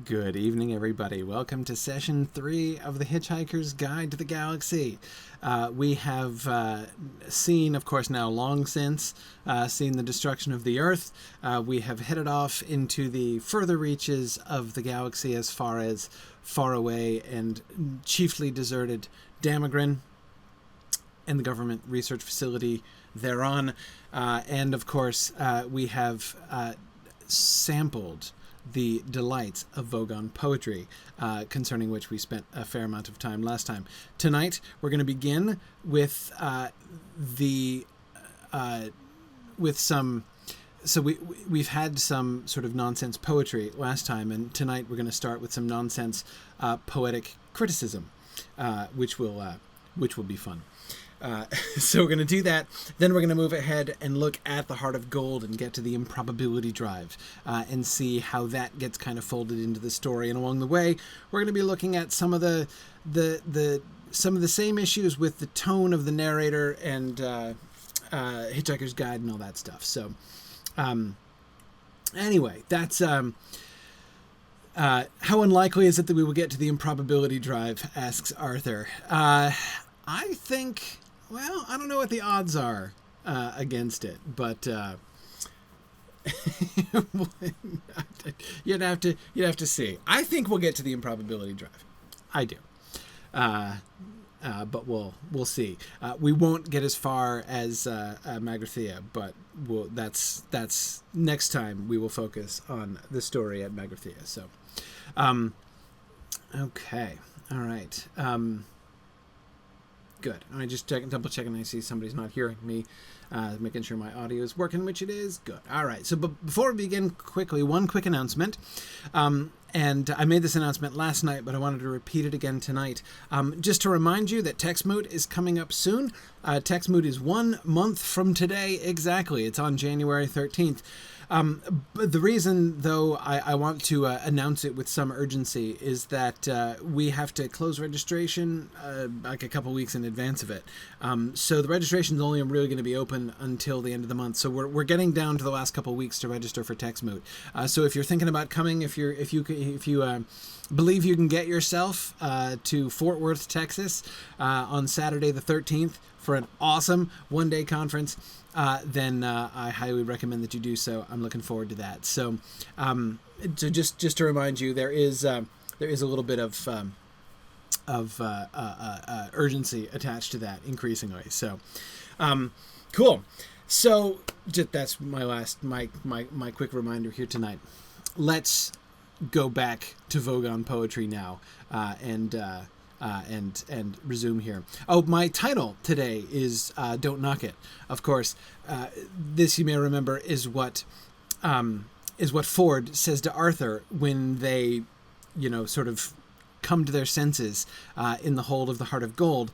Good evening, everybody. Welcome to Session 3 of the Hitchhiker's Guide to the Galaxy. We have seen, of course, now long since, seen the destruction of the Earth. We have headed off into the further reaches of the galaxy as far as faraway and chiefly deserted Damagran and the government research facility thereon. And, of course, we have sampled the delights of Vogon poetry, concerning which we spent a fair amount of time last time. Tonight, we're going to begin with with some. So we've had some sort of nonsense poetry last time, and tonight we're going to start with some nonsense poetic criticism, which will be fun. So we're going to do that. Then we're going to move ahead and look at the Heart of Gold and get to the improbability drive and see how that gets kind of folded into the story. And along the way, we're going to be looking at some of the same issues with the tone of the narrator and Hitchhiker's Guide and all that stuff. So anyway, that's how unlikely is it that we will get to the improbability drive, asks Arthur. I think, well, I don't know what the odds are against it, but you'd have to see. I think we'll get to the improbability drive. I do, but we'll see. We won't get as far as Magrathea, but that's next time we will focus on the story at Magrathea. So, okay, all right. Good. I'm just double checking. I see somebody's not hearing me, making sure my audio is working, which it is. Good. All right. So before we begin, quickly, one quick announcement. And I made this announcement last night, but I wanted to repeat it again tonight. Just to remind you that Text Moot is coming up soon. Text Moot is 1 month from today exactly. It's on January 13th. But the reason, though, I want to announce it with some urgency is that we have to close registration like a couple weeks in advance of it. So the registration is only really going to be open until the end of the month. So we're getting down to the last couple weeks to register for Text Moot. So if you're thinking about coming, if you believe you can get yourself to Fort Worth, Texas, on Saturday the 13th for an awesome one-day conference, then I highly recommend that you do so. I'm looking forward to that. So, so just to remind you, there is a little bit of urgency attached to that, increasingly. So, cool. So that's my quick reminder here tonight. Let's go back to Vogon poetry now, and resume here. Oh, my title today is Don't Knock It. Of course, this, you may remember, is what Ford says to Arthur when they, sort of come to their senses in the hold of the Heart of Gold.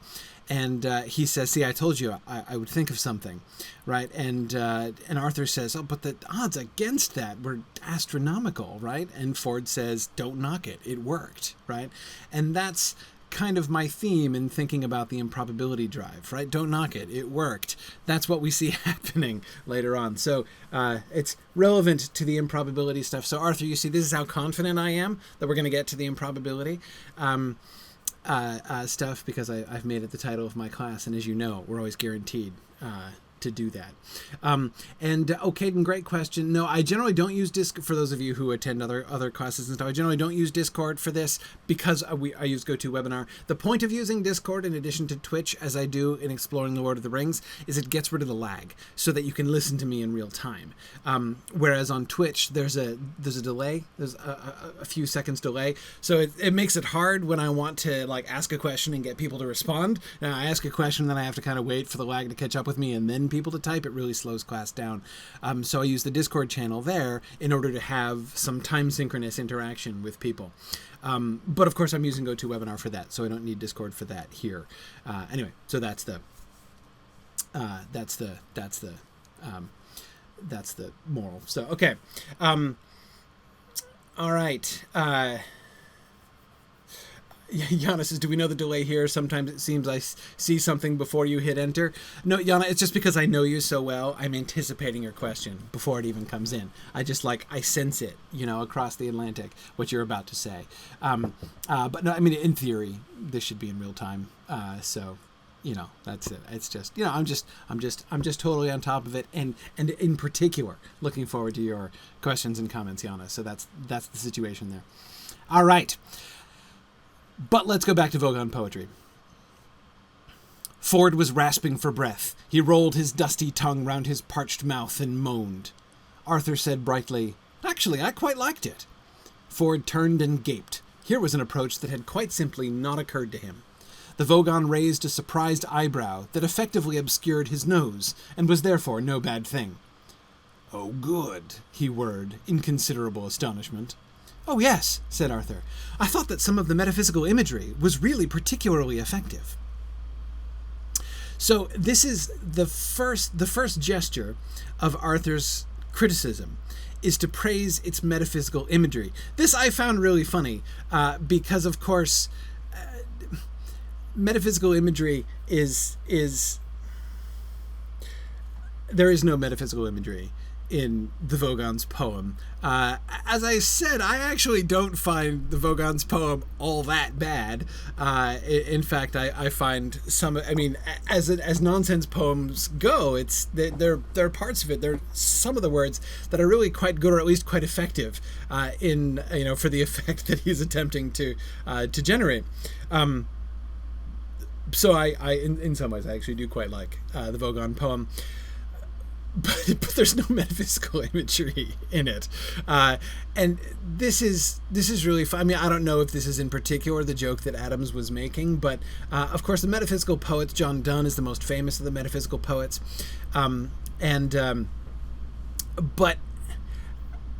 And he says, see, I told you I would think of something, right? And Arthur says, oh, but the odds against that were astronomical, right? And Ford says, don't knock it. It worked, right? And that's kind of my theme in thinking about the improbability drive, right? Don't knock it. It worked. That's what we see happening later on. So it's relevant to the improbability stuff. So Arthur, you see, this is how confident I am that we're going to get to the improbability stuff, because I've made it the title of my class, and as you know, we're always guaranteed to do that. Caden, great question. No, I generally don't use Discord. For those of you who attend other classes and stuff, I generally don't use Discord for this because I use GoToWebinar. The point of using Discord, in addition to Twitch, as I do in exploring the Lord of the Rings, is it gets rid of the lag so that you can listen to me in real time. Whereas on Twitch, there's a delay. There's a few seconds delay, so it makes it hard when I want to ask a question and get people to respond. Now, I ask a question, then I have to kind of wait for the lag to catch up with me, and then people to type. It really slows class down. So I use the Discord channel there in order to have some time synchronous interaction with people. But of course I'm using GoToWebinar for that, so I don't need Discord for that here. Anyway, so that's the moral. So, okay. All right. Yana says, do we know the delay here? Sometimes it seems I see something before you hit enter. No, Yana, it's just because I know you so well. I'm anticipating your question before it even comes in. I sense it, across the Atlantic, what you're about to say. But no, I mean, in theory, this should be in real time. So, that's it. It's just, I'm just totally on top of it. And in particular, looking forward to your questions and comments, Yana. So that's the situation there. All right. But let's go back to Vogon poetry. Ford was rasping for breath. He rolled his dusty tongue round his parched mouth and moaned. Arthur said brightly, "Actually, I quite liked it." Ford turned and gaped. Here was an approach that had quite simply not occurred to him. The Vogon raised a surprised eyebrow that effectively obscured his nose, and was therefore no bad thing. "Oh, good," he whirred, in considerable astonishment. "Oh, yes," said Arthur. "I thought that some of the metaphysical imagery was really particularly effective." So this is the first gesture of Arthur's criticism, is to praise its metaphysical imagery. This I found really funny, because, of course, metaphysical imagery is... There is no metaphysical imagery in the Vogon's poem. As I said, I actually don't find the Vogon's poem all that bad. In fact, I find some, as nonsense poems go, there are parts of it, there are some of the words that are really quite good, or at least quite effective, for the effect that he's attempting to generate. So I in some ways, I actually do quite like the Vogon poem. But there's no metaphysical imagery in it, and this is really fun. I mean, I don't know if this is in particular the joke that Adams was making, but of course the metaphysical poets, John Donne is the most famous of the metaphysical poets, but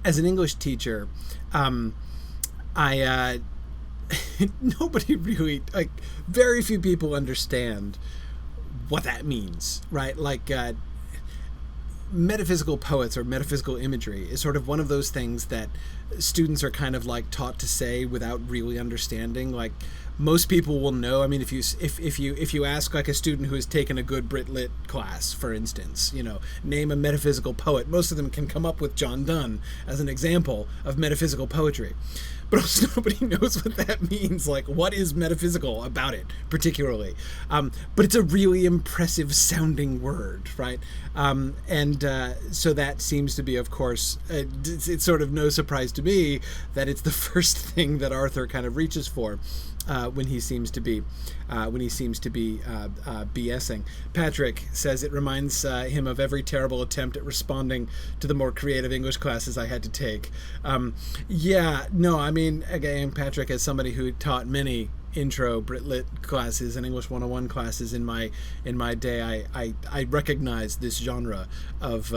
as an English teacher, nobody really, very few people understand what that means, right? Metaphysical poets or metaphysical imagery is sort of one of those things that students are kind of taught to say without really understanding. Most people will know. I mean, if you ask a student who has taken a good Brit Lit class, for instance, name a metaphysical poet, most of them can come up with John Donne as an example of metaphysical poetry. But also nobody knows what that means. What is metaphysical about it, particularly? But it's a really impressive sounding word, right? So that seems to be, of course, it's sort of no surprise to me that it's the first thing that Arthur kind of reaches for when he seems to be BSing. Patrick says it reminds him of every terrible attempt at responding to the more creative English classes I had to take. Again, Patrick, as somebody who taught many intro Brit Lit classes and English 101 classes in my day, I recognize this genre of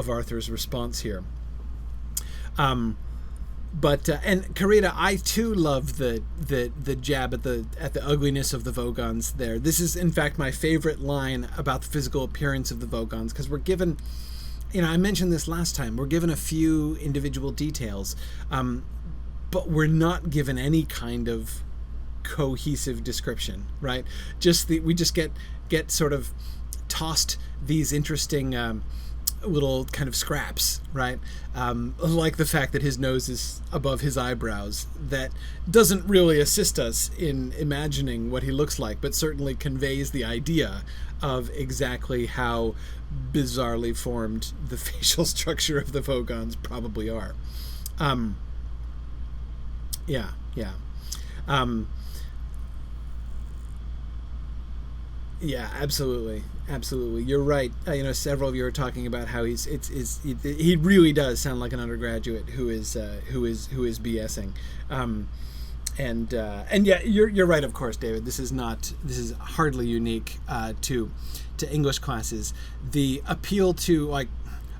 Arthur's response here. But and Karita, I too love the jab at the ugliness of the Vogons there. This is in fact my favorite line about the physical appearance of the Vogons, because we're given, I mentioned this last time, we're given a few individual details, but we're not given any kind of cohesive description, right? We just get sort of tossed these interesting little kind of scraps, right? Like the fact that his nose is above his eyebrows. That doesn't really assist us in imagining what he looks like, but certainly conveys the idea of exactly how bizarrely formed the facial structure of the Vogons probably are. Yeah. Yeah, absolutely. You're right. Several of you are talking about how he really does sound like an undergraduate who is BSing. And yeah, you're right. Of course, David. This is hardly unique to English classes. The appeal to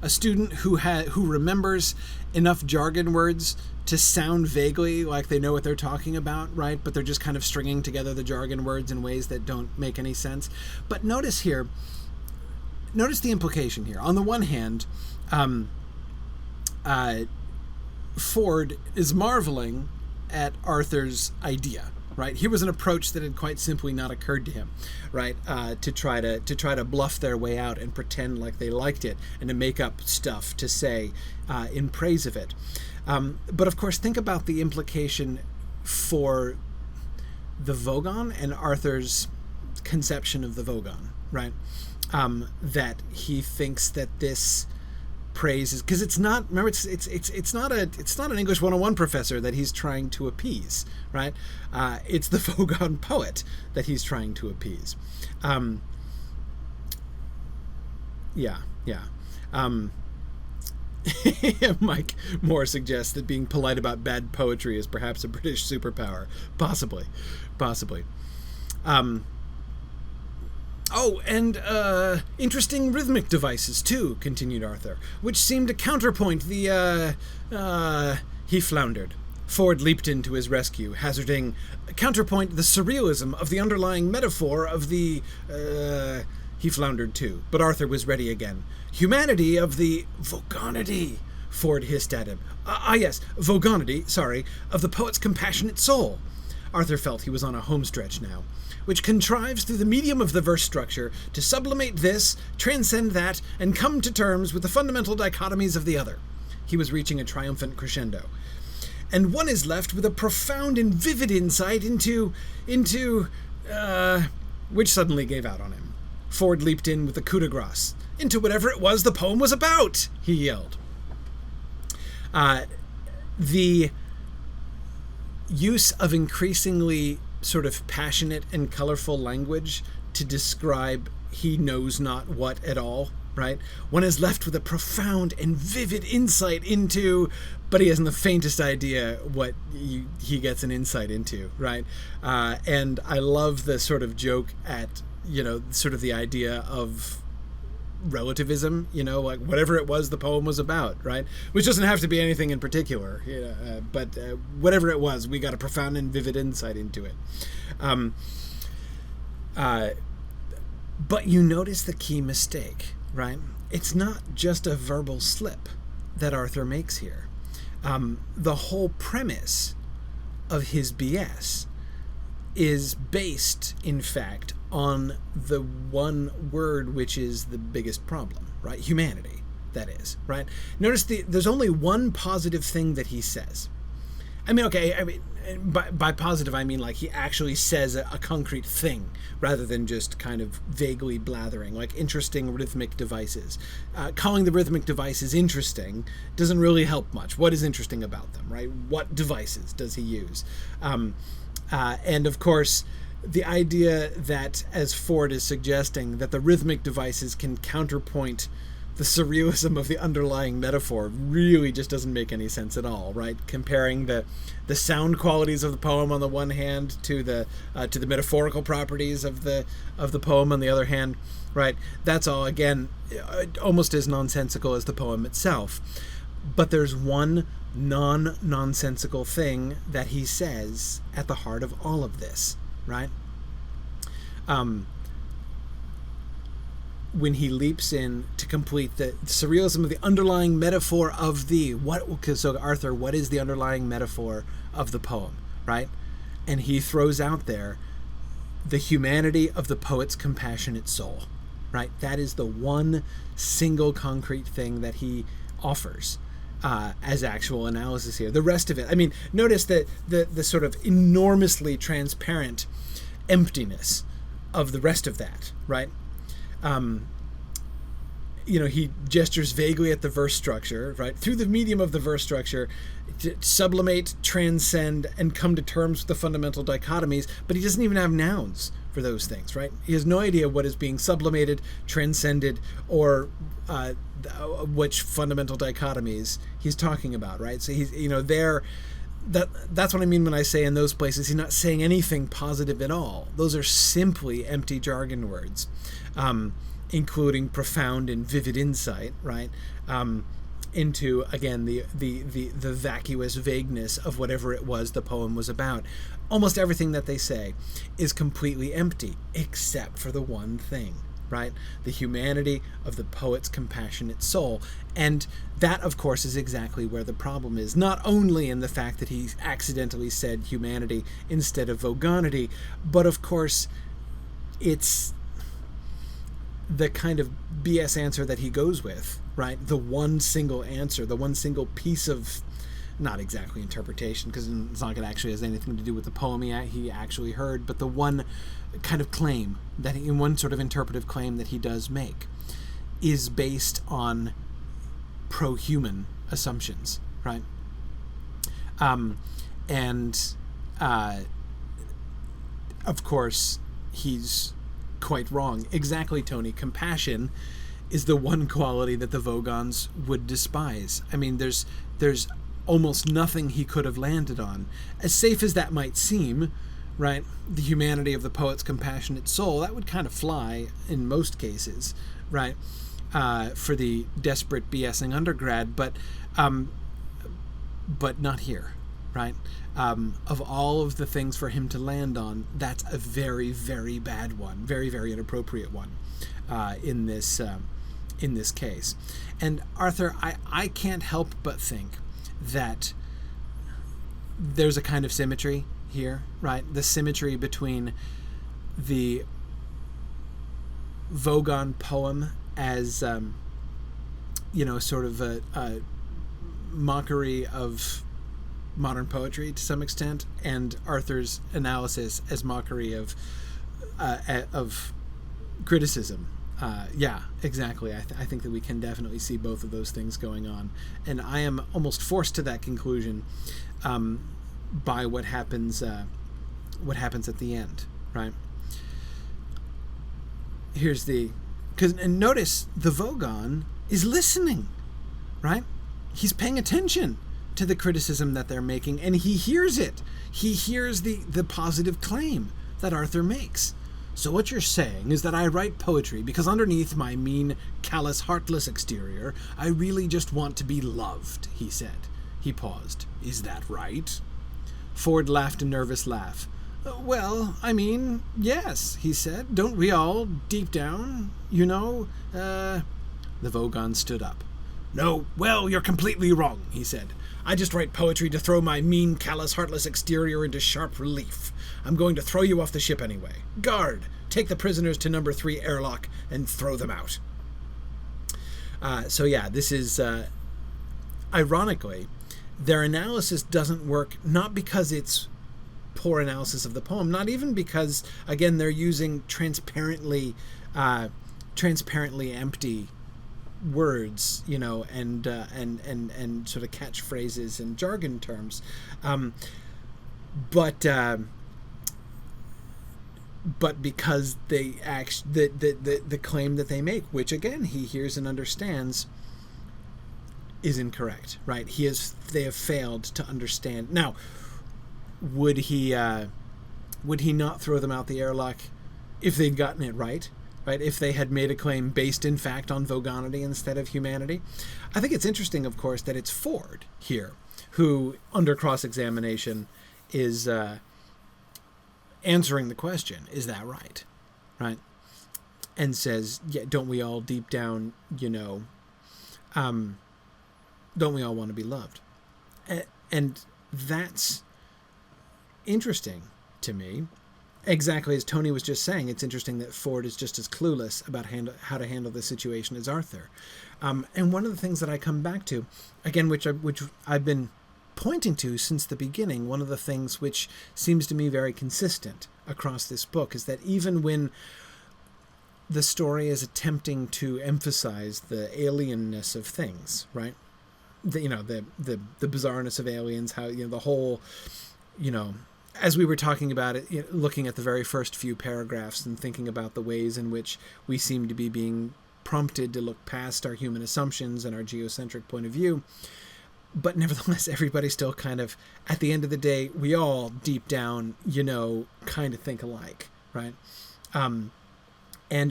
a student who remembers enough jargon words to sound vaguely like they know what they're talking about, right? But they're just kind of stringing together the jargon words in ways that don't make any sense. But notice the implication here. On the one hand, Ford is marveling at Arthur's idea, right? Here was an approach that had quite simply not occurred to him, right? To try to bluff their way out and pretend like they liked it and to make up stuff to say in praise of it. But of course, think about the implication for the Vogon and Arthur's conception of the Vogon, right? That he thinks that this praise is, because it's not, remember, it's not an English 101 professor that he's trying to appease, right? It's the Vogon poet that he's trying to appease. Mike Moore suggests that being polite about bad poetry is perhaps a British superpower. Possibly. Interesting rhythmic devices, too, continued Arthur, which seemed to counterpoint the, he floundered. Ford leaped in to his rescue, hazarding, counterpoint the surrealism of the underlying metaphor of the, he floundered too, but Arthur was ready again. Humanity of the Vogonity, Ford hissed at him. Yes, Vogonity, sorry, of the poet's compassionate soul. Arthur felt he was on a homestretch now, which contrives through the medium of the verse structure to sublimate this, transcend that, and come to terms with the fundamental dichotomies of the other. He was reaching a triumphant crescendo. And one is left with a profound and vivid insight into, which suddenly gave out on him. Ford leaped in with the coup de grace. Into whatever it was the poem was about, he yelled. The use of increasingly sort of passionate and colorful language to describe he knows not what at all, right? One is left with a profound and vivid insight into, but he hasn't the faintest idea what he gets an insight into, right? And I love the sort of joke at, sort of the idea of relativism, like whatever it was the poem was about, right? Which doesn't have to be anything in particular, but whatever it was, we got a profound and vivid insight into it. But you notice the key mistake, right? It's not just a verbal slip that Arthur makes here. The whole premise of his BS is based, in fact, on the one word which is the biggest problem, right? Humanity, that is, right? Notice there's only one positive thing that he says. By positive, I mean like he actually says a concrete thing rather than just kind of vaguely blathering, like interesting rhythmic devices. Calling the rhythmic devices interesting doesn't really help much. What is interesting about them, right? What devices does he use? And of course, the idea that, as Ford is suggesting, that the rhythmic devices can counterpoint the surrealism of the underlying metaphor really just doesn't make any sense at all, right? Comparing the sound qualities of the poem on the one hand to the metaphorical properties of the poem on the other hand, right? That's all, again, almost as nonsensical as the poem itself. But there's one non-nonsensical thing that he says at the heart of all of this, right? When he leaps in to complete the surrealism of the underlying metaphor of so Arthur, what is the underlying metaphor of the poem, right? And he throws out there the humanity of the poet's compassionate soul, right? That is the one single concrete thing that he offers as actual analysis here. The rest of it, notice that the sort of enormously transparent emptiness of the rest of that, right? He gestures vaguely at the verse structure, right? Through the medium of the verse structure, to sublimate, transcend, and come to terms with the fundamental dichotomies, but he doesn't even have nouns for those things, right? He has no idea what is being sublimated, transcended, or which fundamental dichotomies he's talking about, right? So he's, that's what I mean when I say in those places he's not saying anything positive at all. Those are simply empty jargon words, including profound and vivid insight, right? Into, again, the vacuous vagueness of whatever it was the poem was about. Almost everything that they say is completely empty, except for the one thing, right? The humanity of the poet's compassionate soul. And that, of course, is exactly where the problem is. Not only in the fact that he accidentally said humanity instead of vogonity, but of course, it's the kind of BS answer that he goes with, right? The one single answer, the one single piece of, not exactly interpretation, because it's not going to actually has anything to do with the poem he actually heard, but the one kind of claim, that in one sort of interpretive claim that he does make, is based on pro-human assumptions, right? Of course, he's quite wrong. Exactly, Tony. Compassion is the one quality that the Vogons would despise. I mean, there's almost nothing he could have landed on. As safe as that might seem, right, the humanity of the poet's compassionate soul, that would kind of fly in most cases, right, for the desperate BSing undergrad, but not here, right? Of all of the things for him to land on, that's a very, very bad one, very, very inappropriate one in this case. And Arthur, I can't help but think that there's a kind of symmetry here, right? The symmetry between the Vogon poem as, sort of a mockery of modern poetry to some extent, and Arthur's analysis as mockery of criticism. Yeah, exactly. I think that we can definitely see both of those things going on, and I am almost forced to that conclusion by what happens at the end, right? And notice the Vogon is listening, right? He's paying attention to the criticism that they're making, and he hears it. He hears the positive claim that Arthur makes. So what you're saying is that I write poetry because underneath my mean, callous, heartless exterior, I really just want to be loved, he said. He paused. Is that right? Ford laughed a nervous laugh. Well, I mean, yes, he said. Don't we all, deep down, The Vogon stood up. No, well, you're completely wrong, he said. I just write poetry to throw my mean, callous, heartless exterior into sharp relief. I'm going to throw you off the ship anyway. Guard, take the prisoners to number 3 airlock and throw them out. This is, ironically, their analysis doesn't work, not because it's poor analysis of the poem, not even because, again, they're using transparently empty words, and sort of catchphrases and jargon terms, but because they the claim that they make, which again he hears and understands, is incorrect, right? They have failed to understand. Now, would he not throw them out the airlock if they'd gotten it right? Right, if they had made a claim based, in fact, on vogonity instead of humanity? I think it's interesting, of course, that it's Ford here who, under cross-examination, is answering the question, is that right? Right? And says, yeah, don't we all deep down, don't we all want to be loved? And that's interesting to me. Exactly as Tony was just saying, it's interesting that Ford is just as clueless about how to handle the situation as Arthur. And one of the things that I come back to, again, which I've been pointing to since the beginning, one of the things which seems to me very consistent across this book is that even when the story is attempting to emphasize the alienness of things, right? The bizarreness of aliens, how, the whole, as we were talking about it, looking at the very first few paragraphs and thinking about the ways in which we seem to be being prompted to look past our human assumptions and our geocentric point of view, but nevertheless, everybody still kind of, at the end of the day, we all deep down, kind of think alike, right? And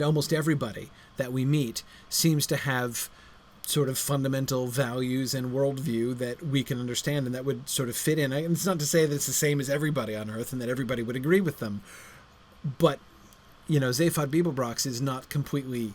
almost everybody that we meet seems to have sort of fundamental values and worldview that we can understand and that would sort of fit in. And it's not to say that it's the same as everybody on Earth and that everybody would agree with them, but Zaphod Beeblebrox is not completely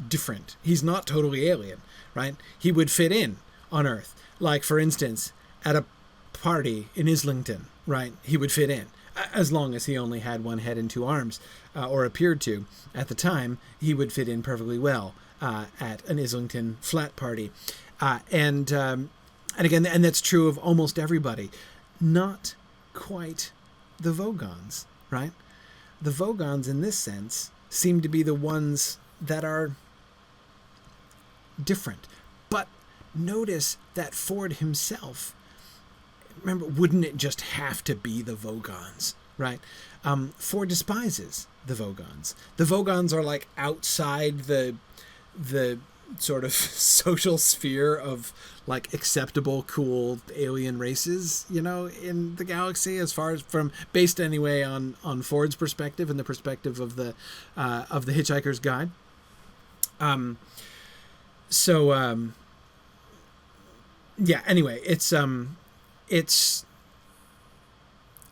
different. He's not totally alien, right? He would fit in on Earth. Like, for instance, at a party in Islington, right? He would fit in. As long as he only had one head and two arms, or appeared to at the time, he would fit in perfectly well at an Islington flat party. And again, and that's true of almost everybody. Not quite the Vogons, right? The Vogons, in this sense, seem to be the ones that are different. But notice that Ford himself, remember, wouldn't it just have to be the Vogons, right? Ford despises the Vogons. The Vogons are like outside the sort of social sphere of like acceptable, cool alien races, in the galaxy, as far as based anyway on Ford's perspective and the perspective of the Hitchhiker's Guide. Anyway, it's an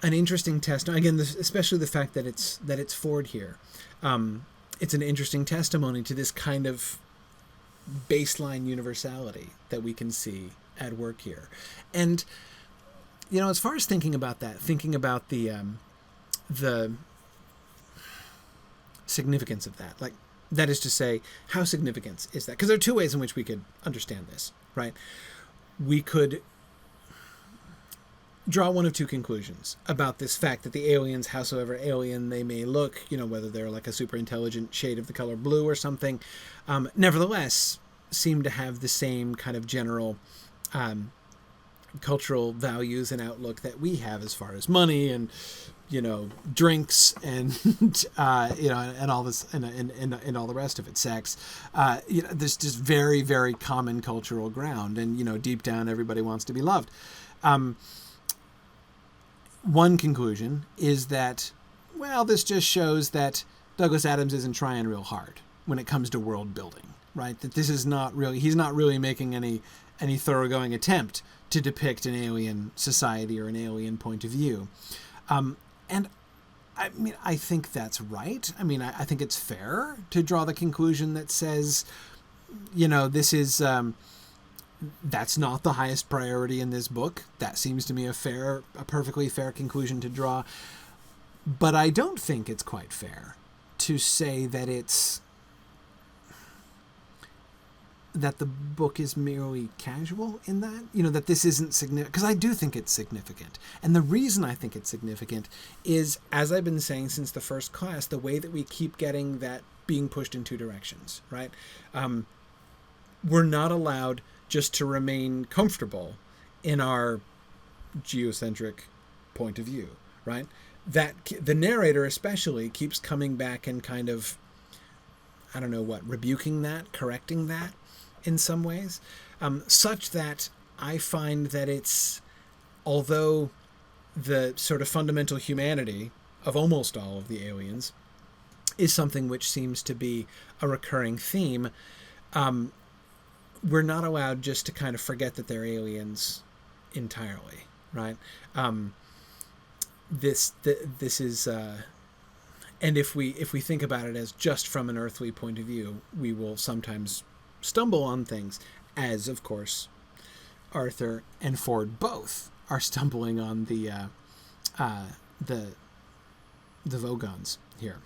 interesting test. Again, especially the fact that it's Ford here. It's an interesting testimony to this kind of baseline universality that we can see at work here. And as far as thinking about that, thinking about the significance of that, like, that is to say, how significant is that? Because there are two ways in which we could understand this, right? We could draw one of two conclusions about this fact that the aliens, howsoever alien they may look, whether they're like a super intelligent shade of the color blue or something, nevertheless seem to have the same kind of general cultural values and outlook that we have, as far as money and drinks and and all this and all the rest of it, sex. There's just very, very common cultural ground, and deep down everybody wants to be loved. One conclusion is that, well, this just shows that Douglas Adams isn't trying real hard when it comes to world building, right? That this is not really, he's not really making any thoroughgoing attempt to depict an alien society or an alien point of view. And I mean, I think that's right. I mean, I think it's fair to draw the conclusion that says, this is, that's not the highest priority in this book. That seems to me a perfectly fair conclusion to draw. But I don't think it's quite fair to say that that the book is merely casual in that, that this isn't significant, because I do think it's significant. And the reason I think it's significant is, as I've been saying since the first class, the way that we keep getting that being pushed in two directions, right? We're not allowed just to remain comfortable in our geocentric point of view, right? That the narrator especially keeps coming back and kind of, I don't know what, rebuking that, correcting that in some ways, such that I find that it's, although the sort of fundamental humanity of almost all of the aliens is something which seems to be a recurring theme, we're not allowed just to kind of forget that they're aliens entirely, right? This is, and if we think about it as just from an earthly point of view, we will sometimes stumble on things, as of course Arthur and Ford both are stumbling on the Vogons here.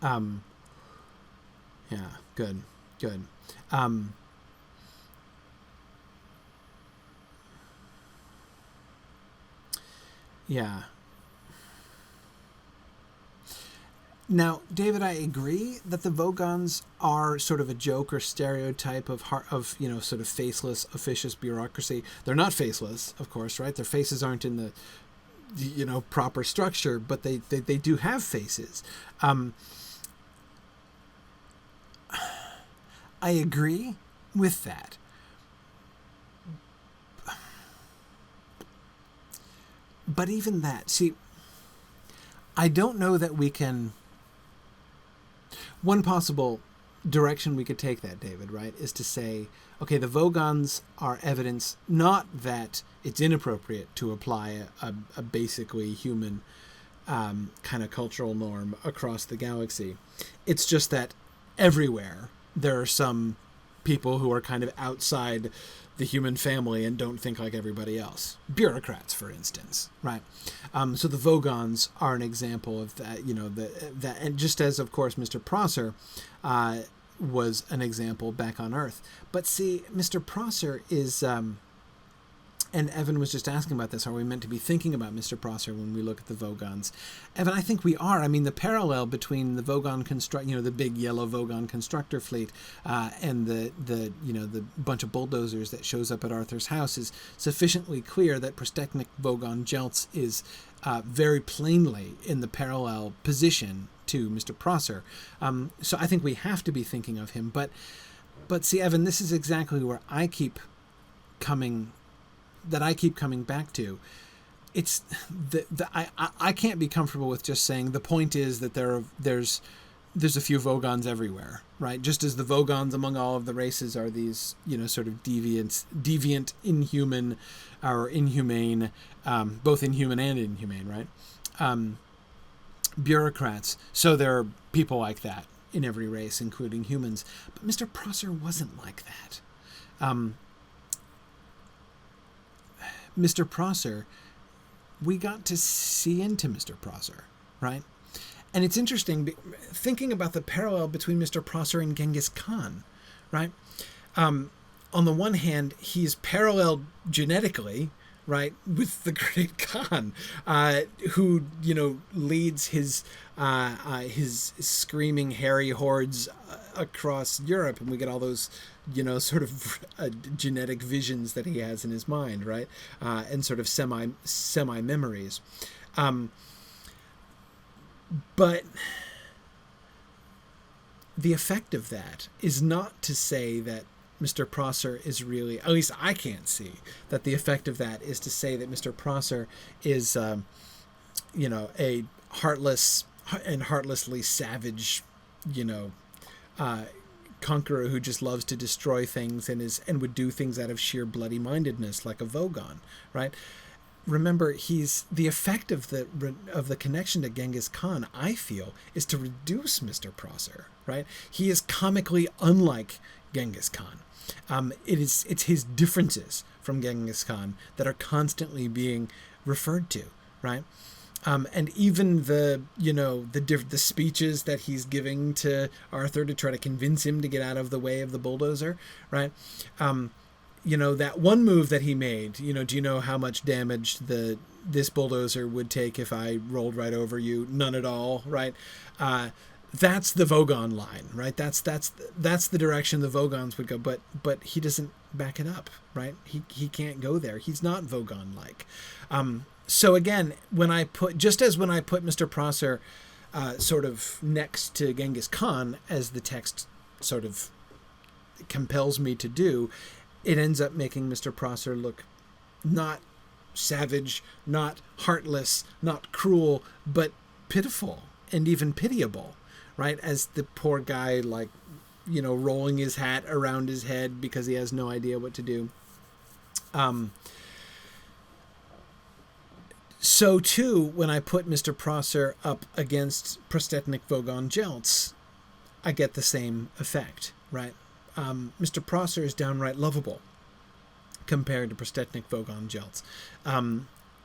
Yeah, good. Yeah. Now, David, I agree that the Vogons are sort of a joke or stereotype of sort of faceless, officious bureaucracy. They're not faceless, of course, right? Their faces aren't in the proper structure, but they do have faces. I agree with that. But even that, see, I don't know that we can... One possible direction we could take that, David, right, is to say, okay, the Vogons are evidence not that it's inappropriate to apply a basically human kind of cultural norm across the galaxy. It's just that everywhere there are some people who are kind of outside the human family and don't think like everybody else. Bureaucrats, for instance, right? So the Vogons are an example of that, that, and just as, of course, Mr. Prosser was an example back on Earth. But see, Mr. Prosser is... and Evan was just asking about this. Are we meant to be thinking about Mr. Prosser when we look at the Vogons? Evan, I think we are. I mean, the parallel between the Vogon the big yellow Vogon constructor fleet, and the bunch of bulldozers that shows up at Arthur's house is sufficiently clear that Prostetnik Vogon Jeltz is very plainly in the parallel position to Mr. Prosser. So I think we have to be thinking of him. But see, Evan, this is exactly where I keep coming back to. It's I can't be comfortable with just saying the point is that there's a few Vogons everywhere, right? Just as the Vogons among all of the races are these, sort of deviant, inhuman, or inhumane, both inhuman and inhumane, right? Bureaucrats. So there are people like that in every race, including humans. But Mr. Prosser wasn't like that. Mr. Prosser, we got to see into Mr. Prosser, right? And it's interesting thinking about the parallel between Mr. Prosser and Genghis Khan, right? On the one hand, he's paralleled genetically, right, with the great Khan, who, leads his screaming hairy hordes across Europe, and we get all those, sort of genetic visions that he has in his mind, right, and sort of semi memories, but the effect of that is not to say that Mr. Prosser is really, at least I can't see that the effect of that is to say that Mr. Prosser is, a heartless and heartlessly savage, conqueror who just loves to destroy things and would do things out of sheer bloody mindedness like a Vogon, right? Remember, the effect of the connection to Genghis Khan, I feel, is to reduce Mr. Prosser, right? He is comically unlike Genghis Khan. It's his differences from Genghis Khan that are constantly being referred to, right? And even the speeches that he's giving to Arthur to try to convince him to get out of the way of the bulldozer, right? That one move that he made, do you know how much damage this bulldozer would take if I rolled right over you? None at all, right? That's the Vogon line, right? That's the direction the Vogons would go, but he doesn't back it up, right? He can't go there. He's not Vogon-like. So again, when I put Mr. Prosser sort of next to Genghis Khan, as the text sort of compels me to do, it ends up making Mr. Prosser look not savage, not heartless, not cruel, but pitiful and even pitiable, right? As the poor guy, rolling his hat around his head because he has no idea what to do. So too, when I put Mr. Prosser up against Prostetnik Vogon Jeltz, I get the same effect, right? Mr. Prosser is downright lovable compared to Prostetnik Vogon Jeltz.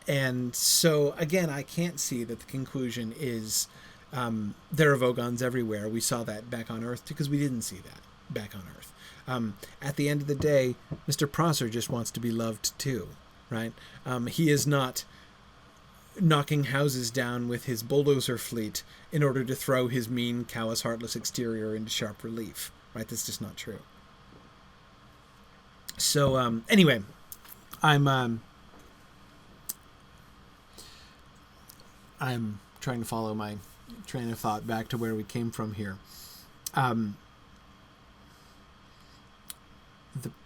And so, again, I can't see that the conclusion is there are Vogons everywhere. We saw that back on Earth because we didn't see that back on Earth. At the end of the day, Mr. Prosser just wants to be loved too, right? He is not knocking houses down with his bulldozer fleet in order to throw his mean, callous, heartless exterior into sharp relief, right? That's just not true. So, anyway, I'm trying to follow my train of thought back to where we came from here. The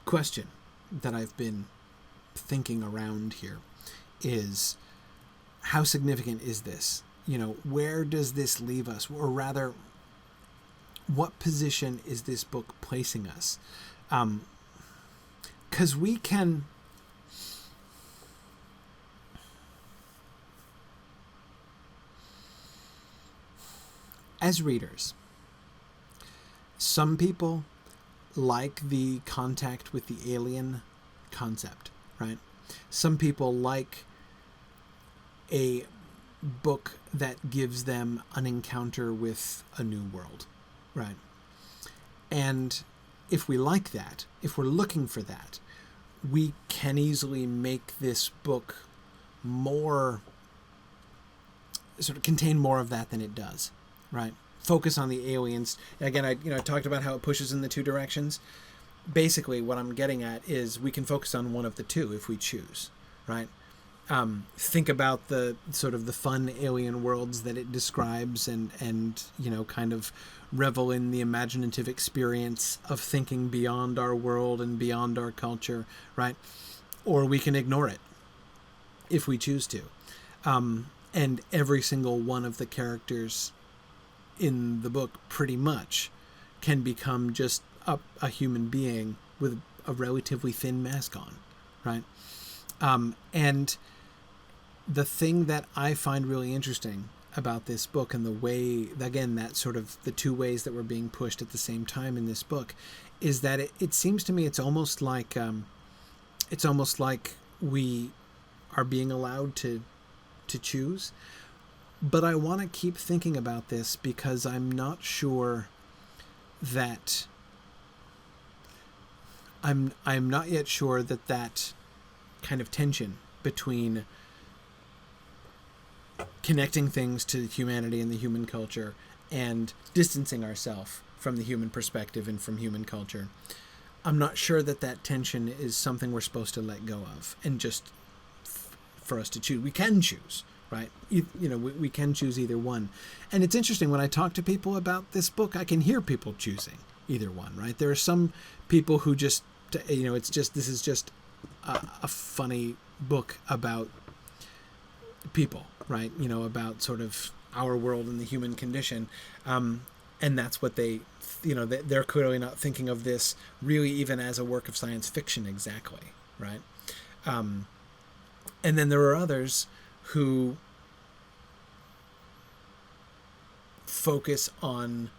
question that I've been thinking around here is, how significant is this? Where does this leave us? Or rather, what position is this book placing us? Because we can... as readers, some people like the contact with the alien concept, right? Some people like a book that gives them an encounter with a new world, right? And if we like that, if we're looking for that, we can easily make this book more, sort of contain more of that than it does, right? Focus on the aliens. Again, I talked about how it pushes in the two directions. Basically, what I'm getting at is we can focus on one of the two if we choose, right? Think about the sort of the fun alien worlds that it describes, and kind of revel in the imaginative experience of thinking beyond our world and beyond our culture, right? Or we can ignore it if we choose to. And every single one of the characters in the book pretty much can become just a human being with a relatively thin mask on, right? And the thing that I find really interesting about this book, and the way, again, that sort of the two ways that we're being pushed at the same time in this book, is that it seems to me it's almost like we are being allowed to choose. But I want to keep thinking about this because I'm not sure that I'm not yet sure that kind of tension between connecting things to humanity and the human culture and distancing ourselves from the human perspective and from human culture, I'm not sure that tension is something we're supposed to let go of and just for us to choose. We can choose, right? We can choose either one. And it's interesting, when I talk to people about this book, I can hear people choosing either one, right? There are some people who just, this is just a funny book about people, right? About sort of our world and the human condition. And that's what they're clearly not thinking of this really even as a work of science fiction exactly, right? And then there are others who focus on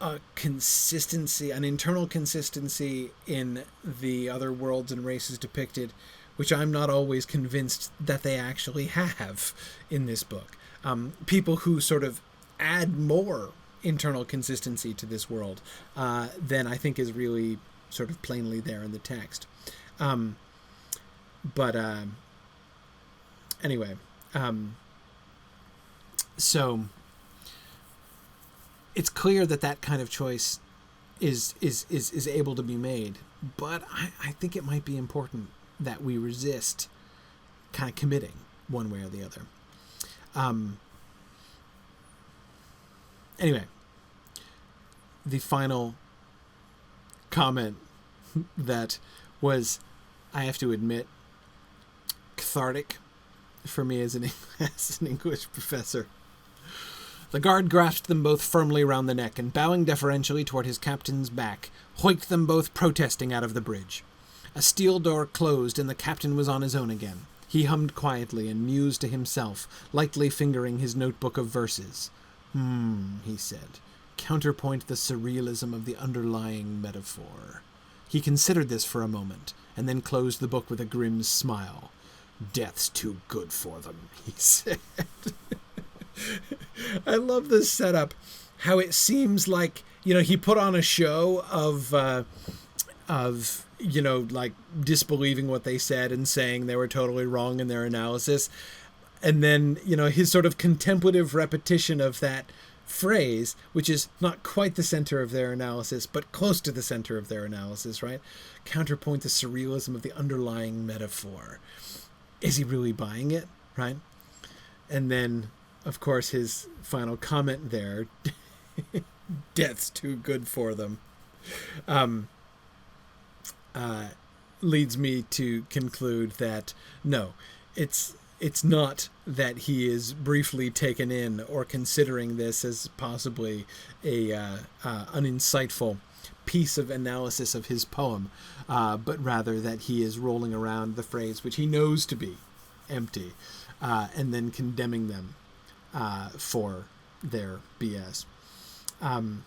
a consistency, an internal consistency in the other worlds and races depicted, which I'm not always convinced that they actually have in this book. People who sort of add more internal consistency to this world than I think is really sort of plainly there in the text. Anyway, so it's clear that kind of choice is able to be made, but I think it might be important that we resist kind of committing one way or the other. Anyway, the final comment that was, I have to admit, cathartic for me as an English professor. The guard grasped them both firmly round the neck, and bowing deferentially toward his captain's back, hoiked them both protesting out of the bridge. A steel door closed, and the captain was on his own again. He hummed quietly and mused to himself, lightly fingering his notebook of verses. He said, counterpoint the surrealism of the underlying metaphor. He considered this for a moment, and then closed the book with a grim smile. Death's too good for them, he said. I love this setup. How it seems like, he put on a show of like disbelieving what they said and saying they were totally wrong in their analysis. And then, his sort of contemplative repetition of that phrase, which is not quite the center of their analysis, but close to the center of their analysis, right? Counterpoint the surrealism of the underlying metaphor. Is he really buying it, right? And then, of course, his final comment there, death's too good for them, leads me to conclude that, no, it's not that he is briefly taken in or considering this as possibly an insightful piece of analysis of his poem, but rather that he is rolling around the phrase which he knows to be empty, and then condemning them for their BS. And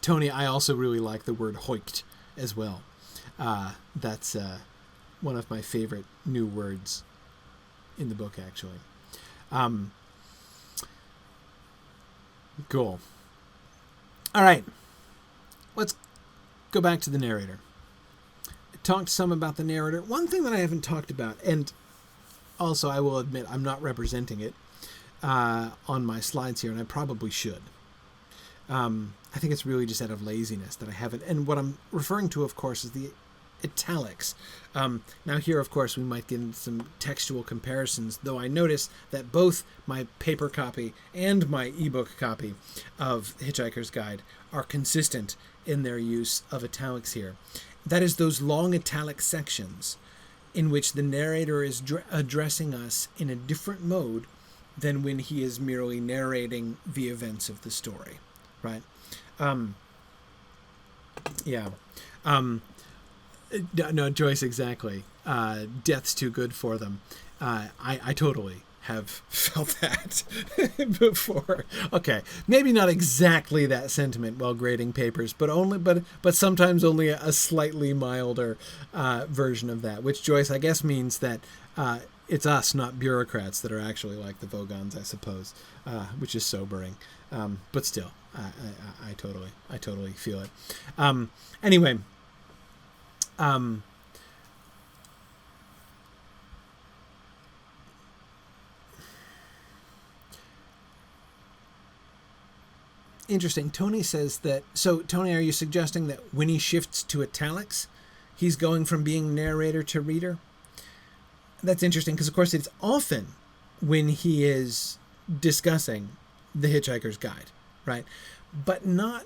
Tony, I also really like the word hoikt as well. That's one of my favorite new words in the book, actually. Cool. All right. Let's go back to the narrator. I talked some about the narrator. One thing that I haven't talked about, and also I will admit I'm not representing it on my slides here, and I probably should. I think it's really just out of laziness that I haven't. And what I'm referring to, of course, is the italics. Now here, of course, we might get into some textual comparisons, though I notice that both my paper copy and my ebook copy of Hitchhiker's Guide are consistent in their use of italics here. That is those long italic sections in which the narrator is addressing us in a different mode than when he is merely narrating the events of the story, right? No, Joyce, exactly. Death's too good for them. I totally have felt that before. Okay, maybe not exactly that sentiment while grading papers, but sometimes only a slightly milder version of that, which, Joyce, I guess means that it's us, not bureaucrats, that are actually like the Vogons, I suppose, which is sobering. But still, I totally feel it. Anyway. Interesting. Tony says that. So, Tony, are you suggesting that when he shifts to italics, he's going from being narrator to reader? That's interesting because, of course, it's often when he is discussing the Hitchhiker's Guide, right? But not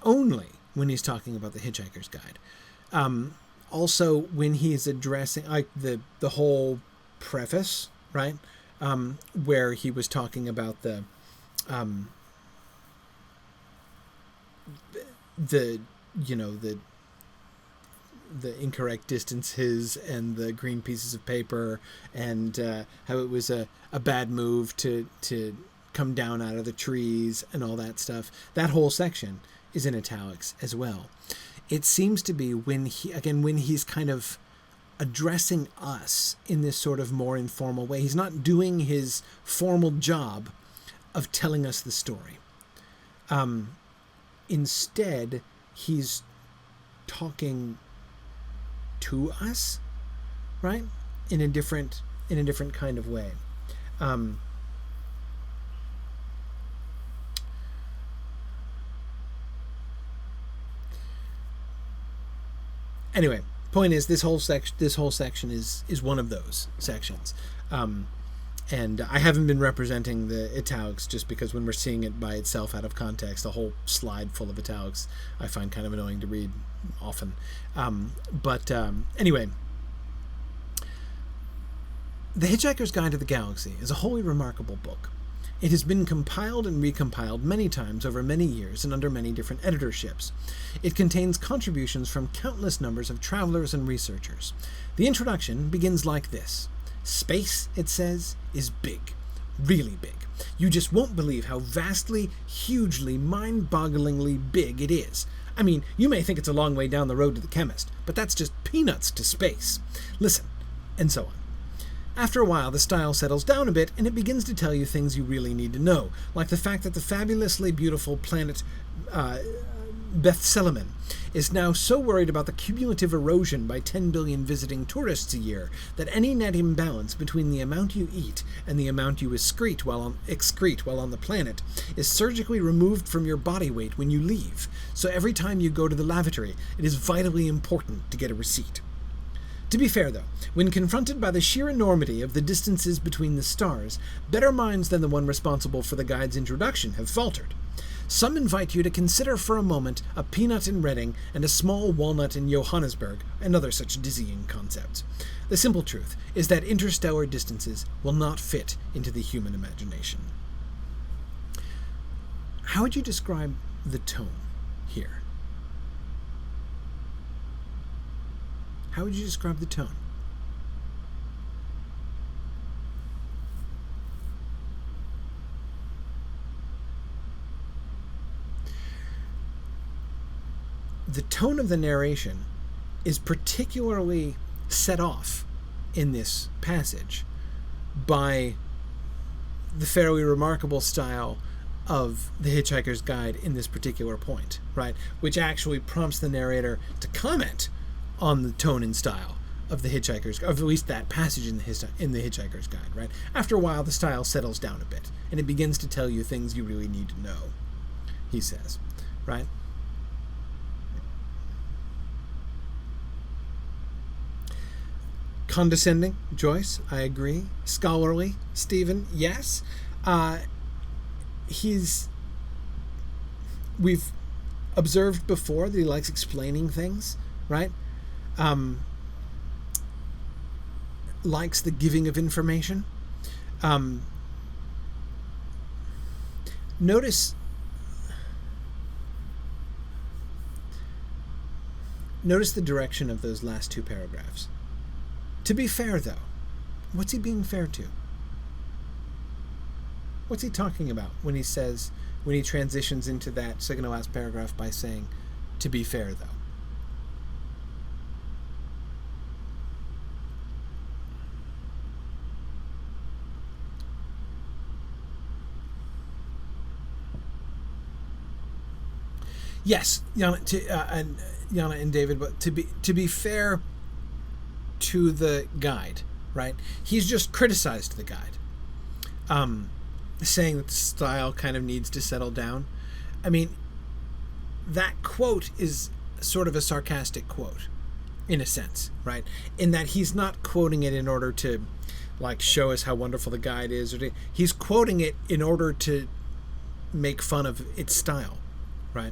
only when he's talking about the Hitchhiker's Guide. Also, when he's addressing like the whole preface, right, where he was talking about the incorrect distances and the green pieces of paper, and how it was a bad move to come down out of the trees and all that stuff. That whole section is in italics as well. It seems to be when he's kind of addressing us in this sort of more informal way. He's not doing his formal job of telling us the story. Instead, he's talking to us, right? In a different kind of way. Anyway, point is, this whole section is one of those sections, and I haven't been representing the italics just because when we're seeing it by itself out of context, a whole slide full of italics I find kind of annoying to read often. Anyway, The Hitchhiker's Guide to the Galaxy is a wholly remarkable book. It has been compiled and recompiled many times over many years and under many different editorships. It contains contributions from countless numbers of travelers and researchers. The introduction begins like this. Space, it says, is big. Really big. You just won't believe how vastly, hugely, mind-bogglingly big it is. I mean, you may think it's a long way down the road to the chemist, but that's just peanuts to space. Listen, and so on. After a while, the style settles down a bit, and it begins to tell you things you really need to know, like the fact that the fabulously beautiful planet Bethselemen is now so worried about the cumulative erosion by 10 billion visiting tourists a year that any net imbalance between the amount you eat and the amount you excrete while on the planet is surgically removed from your body weight when you leave. So every time you go to the lavatory, it is vitally important to get a receipt. To be fair, though, when confronted by the sheer enormity of the distances between the stars, better minds than the one responsible for the guide's introduction have faltered. Some invite you to consider for a moment a peanut in Reading and a small walnut in Johannesburg, and other such dizzying concepts. The simple truth is that interstellar distances will not fit into the human imagination. How would you describe the tone here? How would you describe the tone? the tone of the narration is particularly set off in this passage by the fairly remarkable style of the Hitchhiker's Guide in this particular point, right? Which actually prompts the narrator to comment on the tone and style of the Hitchhiker's, of at least that passage in the Hitchhiker's Guide, right? After a while, the style settles down a bit, and it begins to tell you things you really need to know, he says, right? Condescending, Joyce, I agree. Scholarly, Stephen, yes. We've observed before that he likes explaining things, right? Likes the giving of information. Notice the direction of those last two paragraphs. To be fair, though, what's he being fair to? What's he talking about when he transitions into that second to last paragraph by saying, to be fair, though? Yes, Yana and David, but to be fair to the guide, right? He's just criticized the guide, saying that the style kind of needs to settle down. I mean, that quote is sort of a sarcastic quote, in a sense, right? In that he's not quoting it in order to, like, show us how wonderful the guide is, he's quoting it in order to make fun of its style, right?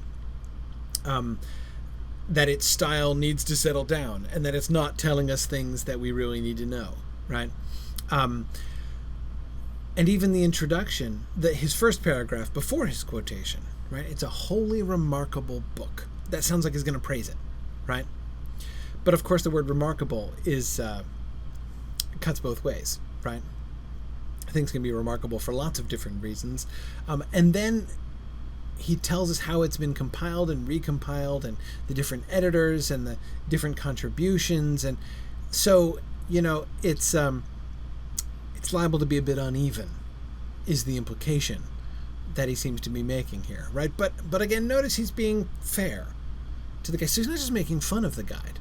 That its style needs to settle down, and that it's not telling us things that we really need to know, right? And even the introduction, his first paragraph before his quotation, right? It's a wholly remarkable book. That sounds like he's going to praise it, right? But of course, the word remarkable cuts both ways, right? Things can be remarkable for lots of different reasons, and then he tells us how it's been compiled and recompiled, and the different editors and the different contributions, and so it's liable to be a bit uneven, is the implication that he seems to be making here, right? But again, notice he's being fair to the guide. So he's not just making fun of the guide.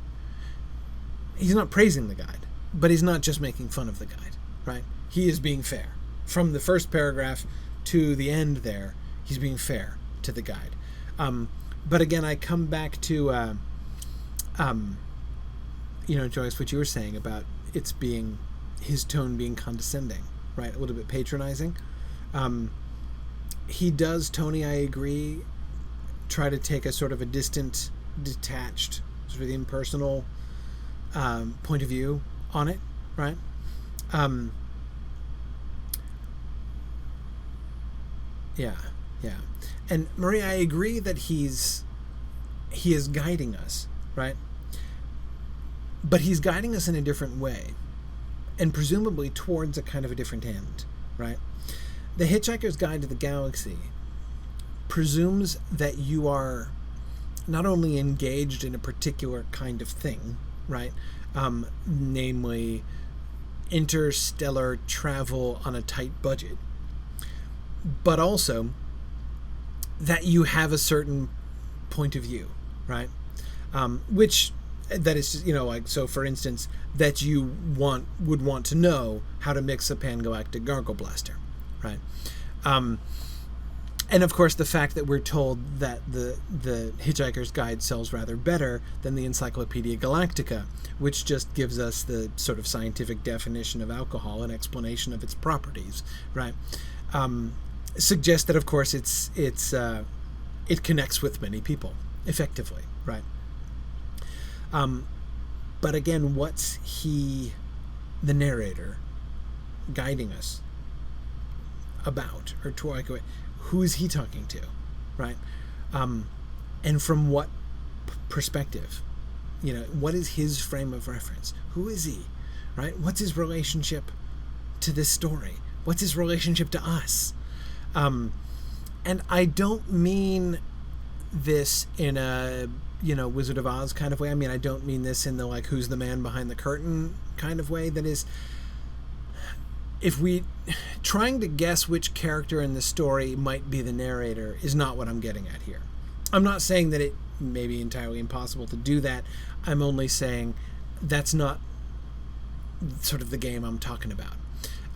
He's not praising the guide, but he's not just making fun of the guide, right? He is being fair. From the first paragraph to the end there, he's being fair to the guide. But again, I come back to, Joyce, what you were saying about his tone being condescending, right? A little bit patronizing. He does, Tony, I agree, try to take a sort of a distant, detached, sort of impersonal point of view on it, right? Yeah. And Maria, I agree that he is guiding us, right? But he's guiding us in a different way, and presumably towards a kind of a different end, right? The Hitchhiker's Guide to the Galaxy presumes that you are not only engaged in a particular kind of thing, right? Namely, interstellar travel on a tight budget, but also that you have a certain point of view, right? Which that is, so for instance, that you would want to know how to mix a pan-galactic gargle blaster, right? And of course, the fact that we're told that the Hitchhiker's Guide sells rather better than the Encyclopedia Galactica, which just gives us the sort of scientific definition of alcohol and explanation of its properties, right? Suggests that, of course, it connects with many people effectively, right? But again, what's the narrator, guiding us about, or to who is he talking to, right? And from what perspective? What is his frame of reference? Who is he, right? What's his relationship to this story? What's his relationship to us? And I don't mean this in a, Wizard of Oz kind of way. I mean, I don't mean this in the like who's the man behind the curtain kind of way. That is, if we trying to guess which character in the story might be the narrator is not what I'm getting at here. I'm not saying that it may be entirely impossible to do that. I'm only saying that's not sort of the game I'm talking about.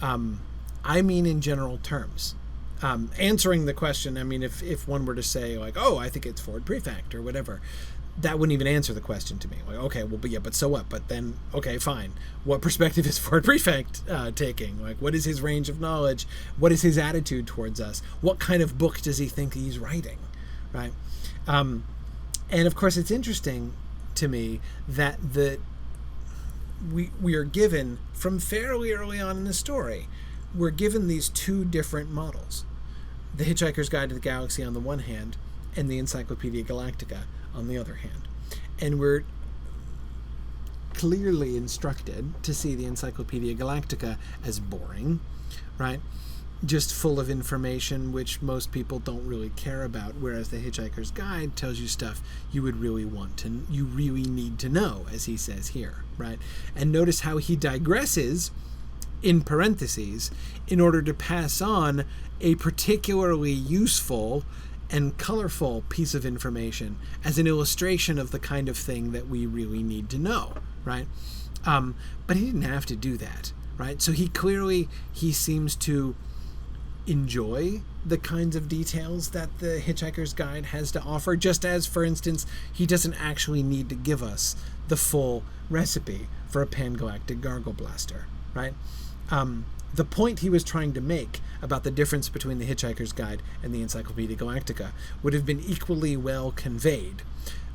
I mean in general terms. Answering the question, I mean, if one were to say, like, oh, I think it's Ford Prefect or whatever, that wouldn't even answer the question to me. Like, okay, well, but so what? But then, okay, fine. What perspective is Ford Prefect taking? Like, what is his range of knowledge? What is his attitude towards us? What kind of book does he think he's writing? Right? And, of course, it's interesting to me that we are given, from fairly early on in the story, we're given these two different models. The Hitchhiker's Guide to the Galaxy on the one hand, and the Encyclopedia Galactica on the other hand. And we're clearly instructed to see the Encyclopedia Galactica as boring, right? Just full of information which most people don't really care about, whereas the Hitchhiker's Guide tells you stuff you really need to know, as he says here, right? And notice how he digresses in parentheses in order to pass on a particularly useful and colorful piece of information as an illustration of the kind of thing that we really need to know, right? But he didn't have to do that, right? So he seems to enjoy the kinds of details that the Hitchhiker's Guide has to offer, just as, for instance, he doesn't actually need to give us the full recipe for a pan-galactic gargle blaster, right? The point he was trying to make about the difference between the Hitchhiker's Guide and the Encyclopedia Galactica would have been equally well conveyed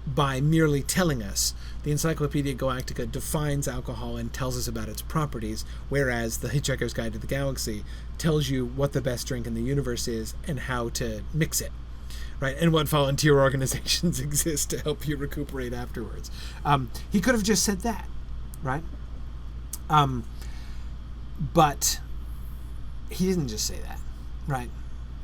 by merely telling us the Encyclopedia Galactica defines alcohol and tells us about its properties, whereas the Hitchhiker's Guide to the Galaxy tells you what the best drink in the universe is and how to mix it, right? And what volunteer organizations exist to help you recuperate afterwards. He could have just said that, right? But he didn't just say that, right?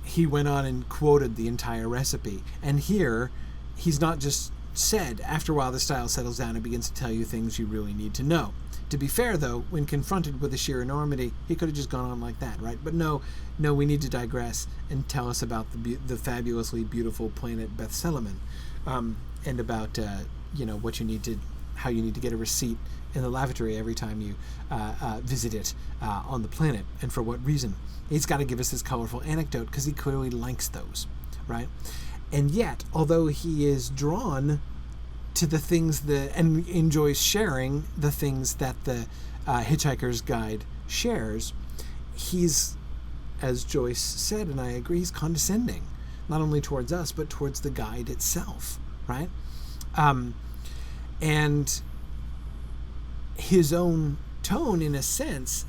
He went on and quoted the entire recipe. And here, he's not just said, after a while the style settles down and begins to tell you things you really need to know. To be fair, though, when confronted with the sheer enormity, he could have just gone on like that, right? But no, we need to digress and tell us about the fabulously beautiful planet Beth Seliman, and about, how you need to get a receipt in the lavatory every time you visit it on the planet, and for what reason. He's got to give us his colorful anecdote because he clearly likes those, right? And yet, although he is drawn to the things and enjoys sharing the things that the Hitchhiker's Guide shares, he's, as Joyce said, and I agree, he's condescending, not only towards us, but towards the guide itself, right? And his own tone, in a sense,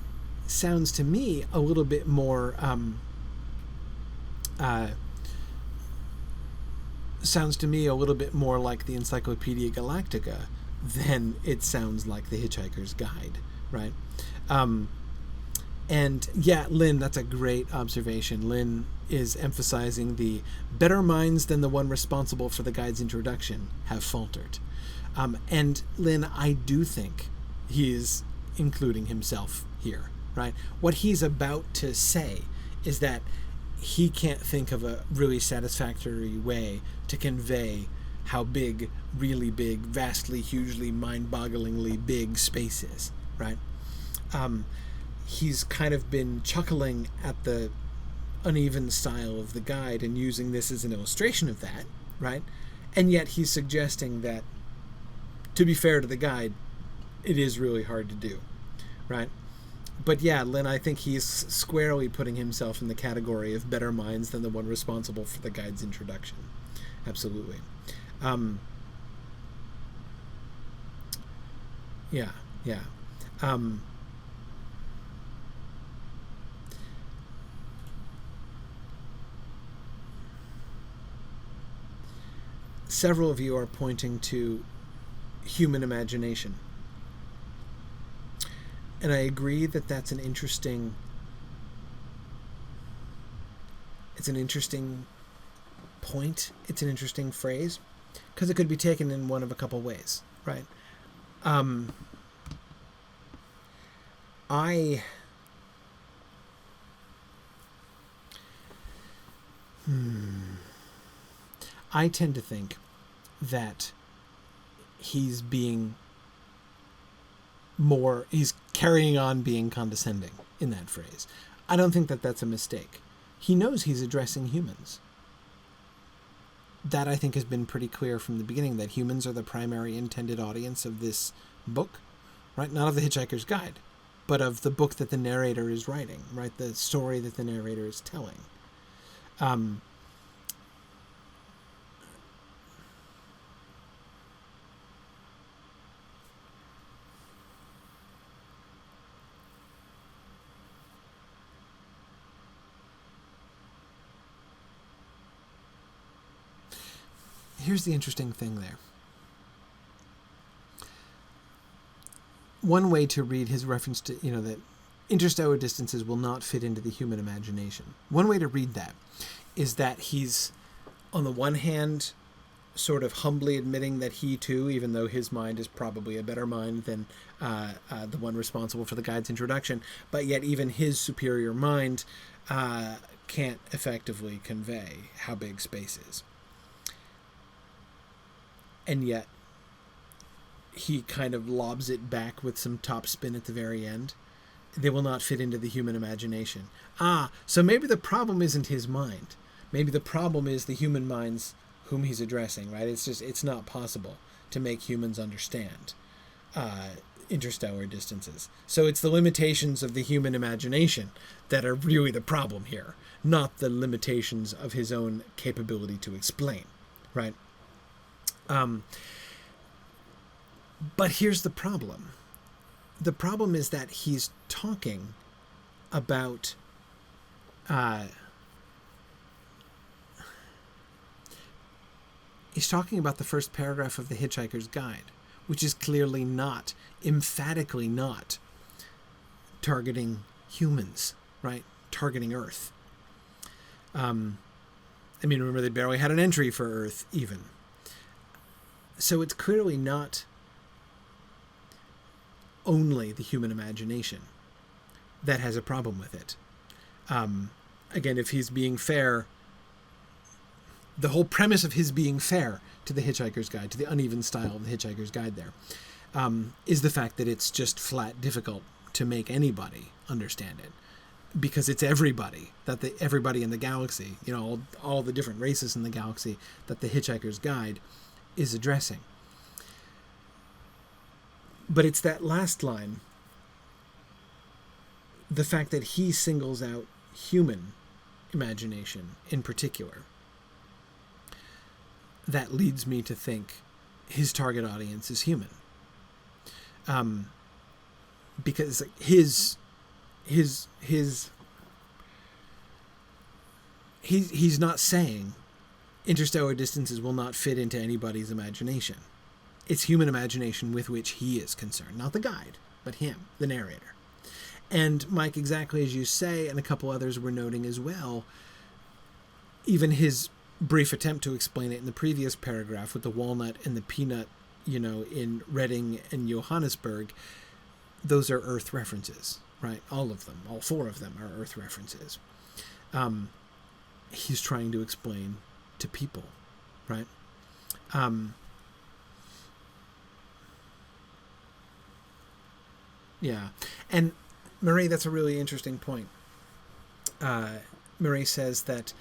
sounds to me a little bit more like the Encyclopedia Galactica than it sounds like the Hitchhiker's Guide, right? And yeah, Lynn, that's a great observation. Lynn is emphasizing the better minds than the one responsible for the guide's introduction have faltered. And Lynn, I do think he is including himself here, right? What he's about to say is that he can't think of a really satisfactory way to convey how big, really big, vastly, hugely, mind-bogglingly big space is, right? He's kind of been chuckling at the uneven style of the guide and using this as an illustration of that, right? And yet he's suggesting that, to be fair to the guide, it is really hard to do, right? But yeah, Lynn, I think he's squarely putting himself in the category of better minds than the one responsible for the guide's introduction. Absolutely. Yeah. Several of you are pointing to human imagination. And I agree that it's an interesting point, it's an interesting phrase, because it could be taken in one of a couple ways, right? I tend to think that he's carrying on being condescending in that phrase. I don't think that that's a mistake. He knows he's addressing humans. That, I think, has been pretty clear from the beginning, that humans are the primary intended audience of this book, right? Not of the Hitchhiker's Guide, but of the book that the narrator is writing, right? The story that the narrator is telling. Here's the interesting thing there. One way to read his reference to, that interstellar distances will not fit into the human imagination. One way to read that is that he's, on the one hand, sort of humbly admitting that he too, even though his mind is probably a better mind than the one responsible for the guide's introduction, but yet even his superior mind can't effectively convey how big space is. And yet he kind of lobs it back with some top spin at the very end. They will not fit into the human imagination. So maybe the problem isn't his mind. Maybe the problem is the human minds whom he's addressing, right? It's not possible to make humans understand interstellar distances. So it's the limitations of the human imagination that are really the problem here, not the limitations of his own capability to explain, right? But here's the problem. The problem is that he's talking about the first paragraph of the Hitchhiker's Guide, which is clearly not, emphatically not, targeting humans, right? Targeting Earth. Remember, they barely had an entry for Earth, even. So it's clearly not only the human imagination that has a problem with it. Again, if he's being fair, the whole premise of his being fair to the Hitchhiker's Guide, to the uneven style of the Hitchhiker's Guide there, is the fact that it's just flat difficult to make anybody understand it. Because it's everybody, everybody in the galaxy, all the different races in the galaxy that the Hitchhiker's Guide is addressing. But it's that last line, the fact that he singles out human imagination in particular, that leads me to think his target audience is human. Because he's not saying interstellar distances will not fit into anybody's imagination. It's human imagination with which he is concerned. Not the guide, but him, the narrator. And Mike, exactly as you say, and a couple others were noting as well, even his brief attempt to explain it in the previous paragraph with the walnut and the peanut, in Reading and Johannesburg, those are Earth references, right? All of them, all four of them are Earth references. He's trying to explain to people, right? Yeah. And Marie, that's a really interesting point. Marie says that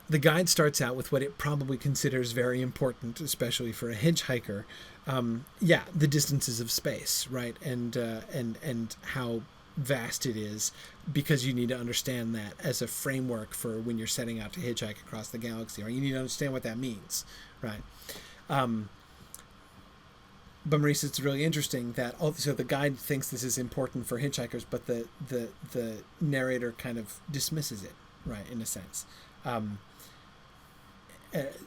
the guide starts out with what it probably considers very important, especially for a hitchhiker. The distances of space, right? And how vast it is, because you need to understand that as a framework for when you're setting out to hitchhike across the galaxy, or you need to understand what that means, right? But Maurice, it's really interesting that so the guide thinks this is important for hitchhikers, but the narrator kind of dismisses it, right, in a sense,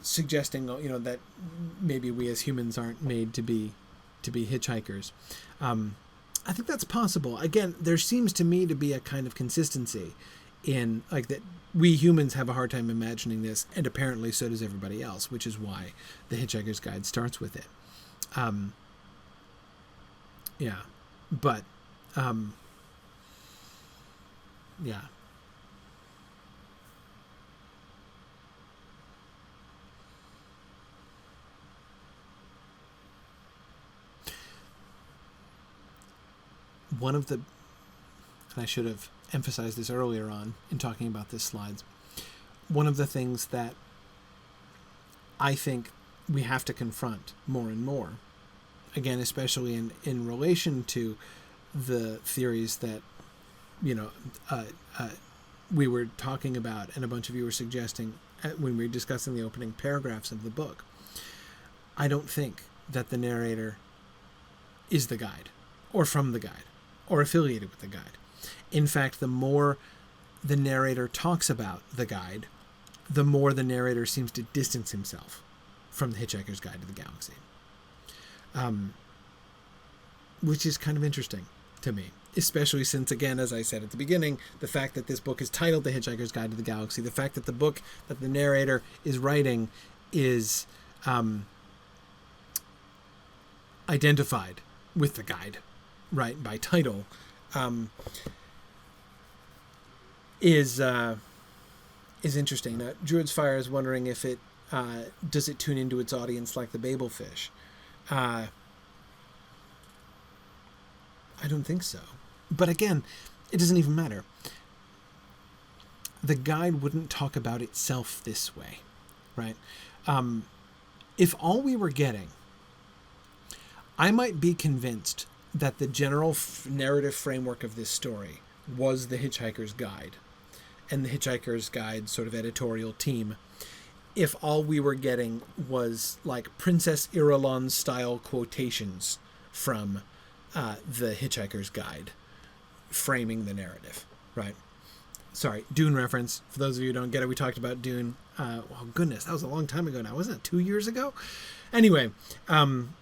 suggesting that maybe we as humans aren't made to be hitchhikers. I think that's possible. Again, there seems to me to be a kind of consistency in like that. We humans have a hard time imagining this, and apparently so does everybody else, which is why The Hitchhiker's Guide starts with it. Yeah, but yeah. One of the, and I should have emphasized this earlier on in talking about this slides, one of the things that I think we have to confront more and more, again, especially in relation to the theories that, we were talking about and a bunch of you were suggesting when we were discussing the opening paragraphs of the book. I don't think that the narrator is the guide or from the guide or affiliated with the guide. In fact, the more the narrator talks about the guide, the more the narrator seems to distance himself from the Hitchhiker's Guide to the Galaxy. Which is kind of interesting to me, especially since, again, as I said at the beginning, the fact that this book is titled The Hitchhiker's Guide to the Galaxy, the fact that the book that the narrator is writing is identified with the guide, right, by title, is interesting. Now, Druid's Fire is wondering if it does it tune into its audience like the Babelfish. I don't think so. But again, it doesn't even matter. The guide wouldn't talk about itself this way, right? If all we were getting, I might be convinced that the general narrative framework of this story was the Hitchhiker's Guide and the Hitchhiker's Guide sort of editorial team, if all we were getting was like Princess Irulan style quotations from the Hitchhiker's Guide framing the narrative, right? Sorry, Dune reference. For those of you who don't get it, we talked about Dune. Oh, goodness, that was a long time ago now. Wasn't it 2 years ago? Anyway, I'm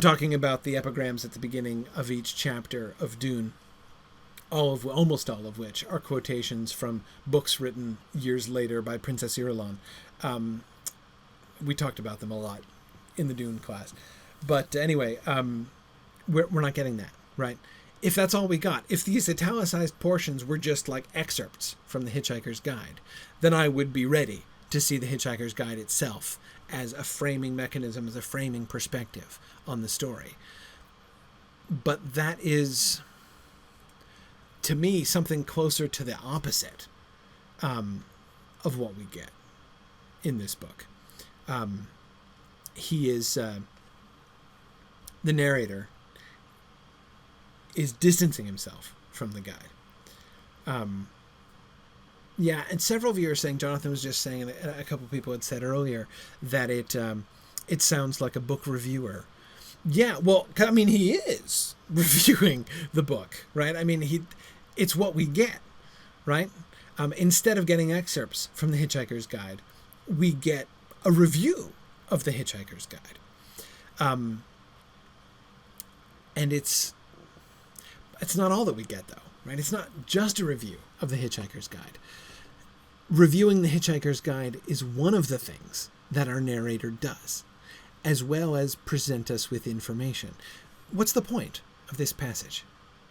talking about the epigrams at the beginning of each chapter of Dune, almost all of which are quotations from books written years later by Princess Irulan. We talked about them a lot in the Dune class. But anyway, we're not getting that, right? If that's all we got, if these italicized portions were just like excerpts from the Hitchhiker's Guide, then I would be ready to see the Hitchhiker's Guide itself as a framing mechanism, as a framing perspective on the story. But that is, to me, something closer to the opposite of what we get in this book. He is, the narrator is distancing himself from the guide. Yeah, and several of you are saying, Jonathan was just saying, and a couple of people had said earlier, that it sounds like a book reviewer. Yeah, well, I mean, he is reviewing the book, right? I mean, it's what we get, right? Instead of getting excerpts from the Hitchhiker's Guide, we get a review of the Hitchhiker's Guide. And it's not all that we get, though, right? It's not just a review of the Hitchhiker's Guide. Reviewing the Hitchhiker's Guide is one of the things that our narrator does, as well as present us with information. What's the point of this passage,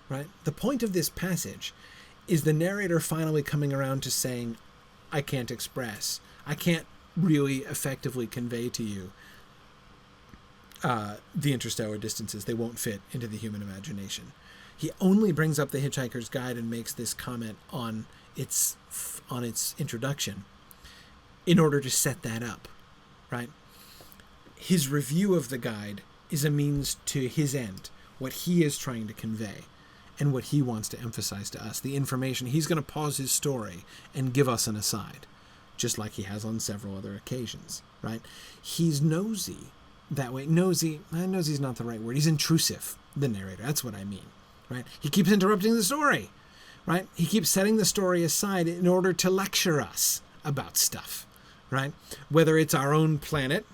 right? The point of this passage is the narrator finally coming around to saying, I can't really effectively convey to you the interstellar distances. They won't fit into the human imagination. He only brings up the Hitchhiker's Guide and makes this comment on its introduction in order to set that up, right? His review of the guide is a means to his end, what he is trying to convey and what he wants to emphasize to us, the information. He's going to pause his story and give us an aside, just like he has on several other occasions, right? He's nosy that way. Nosy's not the right word. He's intrusive, the narrator. That's what I mean, right? He keeps interrupting the story, right? He keeps setting the story aside in order to lecture us about stuff, right? Whether it's our own planet,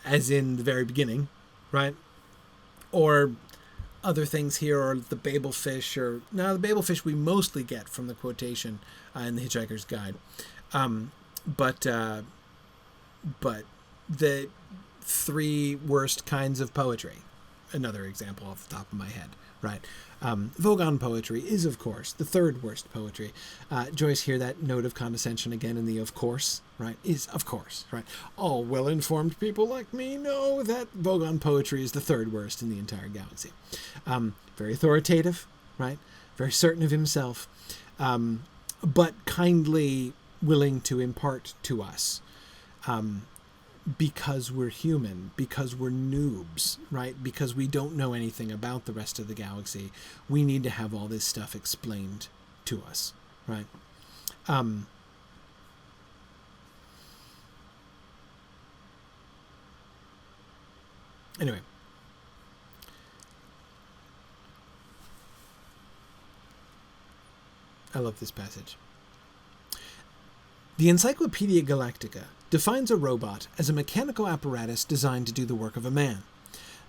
as in the very beginning, right? Or other things here are the Babelfish, the Babelfish we mostly get from the quotation in the Hitchhiker's Guide. But the 3 worst kinds of poetry, another example off the top of my head, right? Vogon poetry is, of course, the 3rd worst poetry. Joyce, hear that note of condescension again in the of course, right? Is, of course, right? All well-informed people like me know that Vogon poetry is the 3rd worst in the entire galaxy. Very authoritative, right? Very certain of himself, but kindly willing to impart to us, because we're human, because we're noobs, right? Because we don't know anything about the rest of the galaxy. We need to have all this stuff explained to us, right? Anyway. I love this passage. The Encyclopedia Galactica defines a robot as a mechanical apparatus designed to do the work of a man.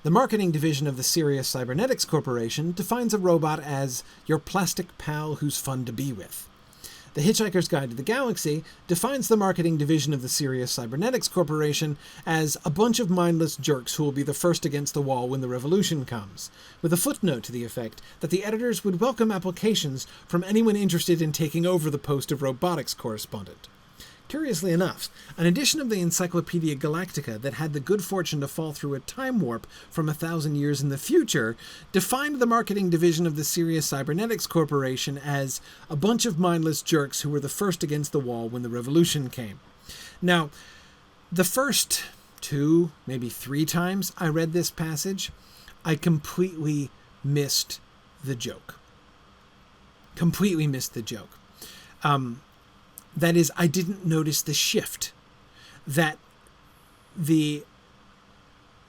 The marketing division of the Sirius Cybernetics Corporation defines a robot as your plastic pal who's fun to be with. The Hitchhiker's Guide to the Galaxy defines the marketing division of the Sirius Cybernetics Corporation as a bunch of mindless jerks who will be the first against the wall when the revolution comes, with a footnote to the effect that the editors would welcome applications from anyone interested in taking over the post of robotics correspondent. Curiously enough, an edition of the Encyclopedia Galactica that had the good fortune to fall through a time warp from 1,000 years in the future defined the marketing division of the Sirius Cybernetics Corporation as a bunch of mindless jerks who were the first against the wall when the revolution came. Now, the first 2, maybe 3 times I read this passage, I completely missed the joke. Completely missed the joke. That is, I didn't notice the shift that the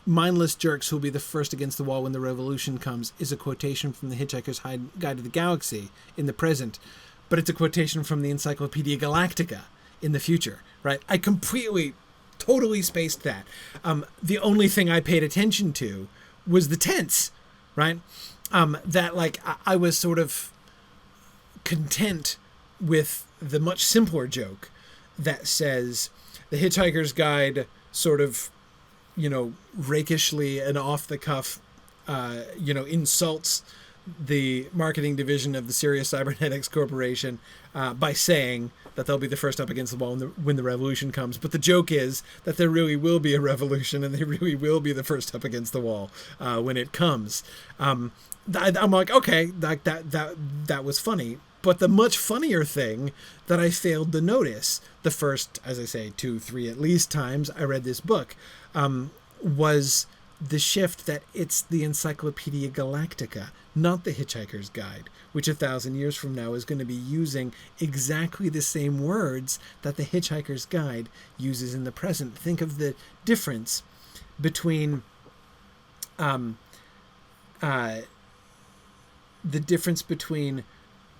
mindless jerks who will be the first against the wall when the revolution comes is a quotation from the Hitchhiker's Guide to the Galaxy in the present, but it's a quotation from the Encyclopedia Galactica in the future, right? I completely, totally spaced that. The only thing I paid attention to was the tense, right? That, like, I was sort of content with the much simpler joke that says the Hitchhiker's Guide sort of, rakishly and off the cuff, insults the marketing division of the Sirius Cybernetics Corporation by saying that they'll be the first up against the wall when the revolution comes. But the joke is that there really will be a revolution and they really will be the first up against the wall when it comes. I'm like, okay, that was funny. But the much funnier thing that I failed to notice the first, as I say, 2, 3 at least times I read this book, was the shift that it's the Encyclopedia Galactica, not the Hitchhiker's Guide, which 1,000 years from now is going to be using exactly the same words that the Hitchhiker's Guide uses in the present. Think of the difference between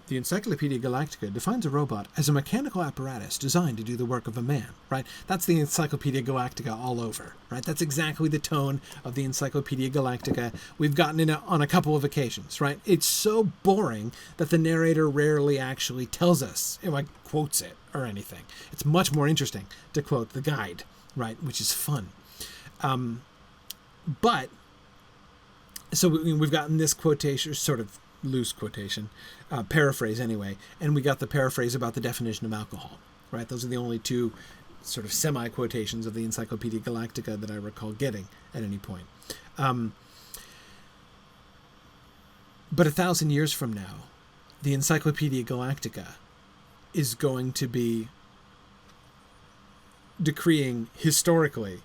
the Encyclopedia Galactica defines a robot as a mechanical apparatus designed to do the work of a man, right? That's the Encyclopedia Galactica all over, right? That's exactly the tone of the Encyclopedia Galactica. We've gotten it on a couple of occasions, right? It's so boring that the narrator rarely actually tells us, quotes it or anything. It's much more interesting to quote the guide, right? Which is fun. But, so we've gotten this quotation, sort of loose quotation, paraphrase anyway, and we got the paraphrase about the definition of alcohol, right? Those are the only 2 sort of semi-quotations of the Encyclopedia Galactica that I recall getting at any point. But 1,000 years from now, the Encyclopedia Galactica is going to be decreeing historically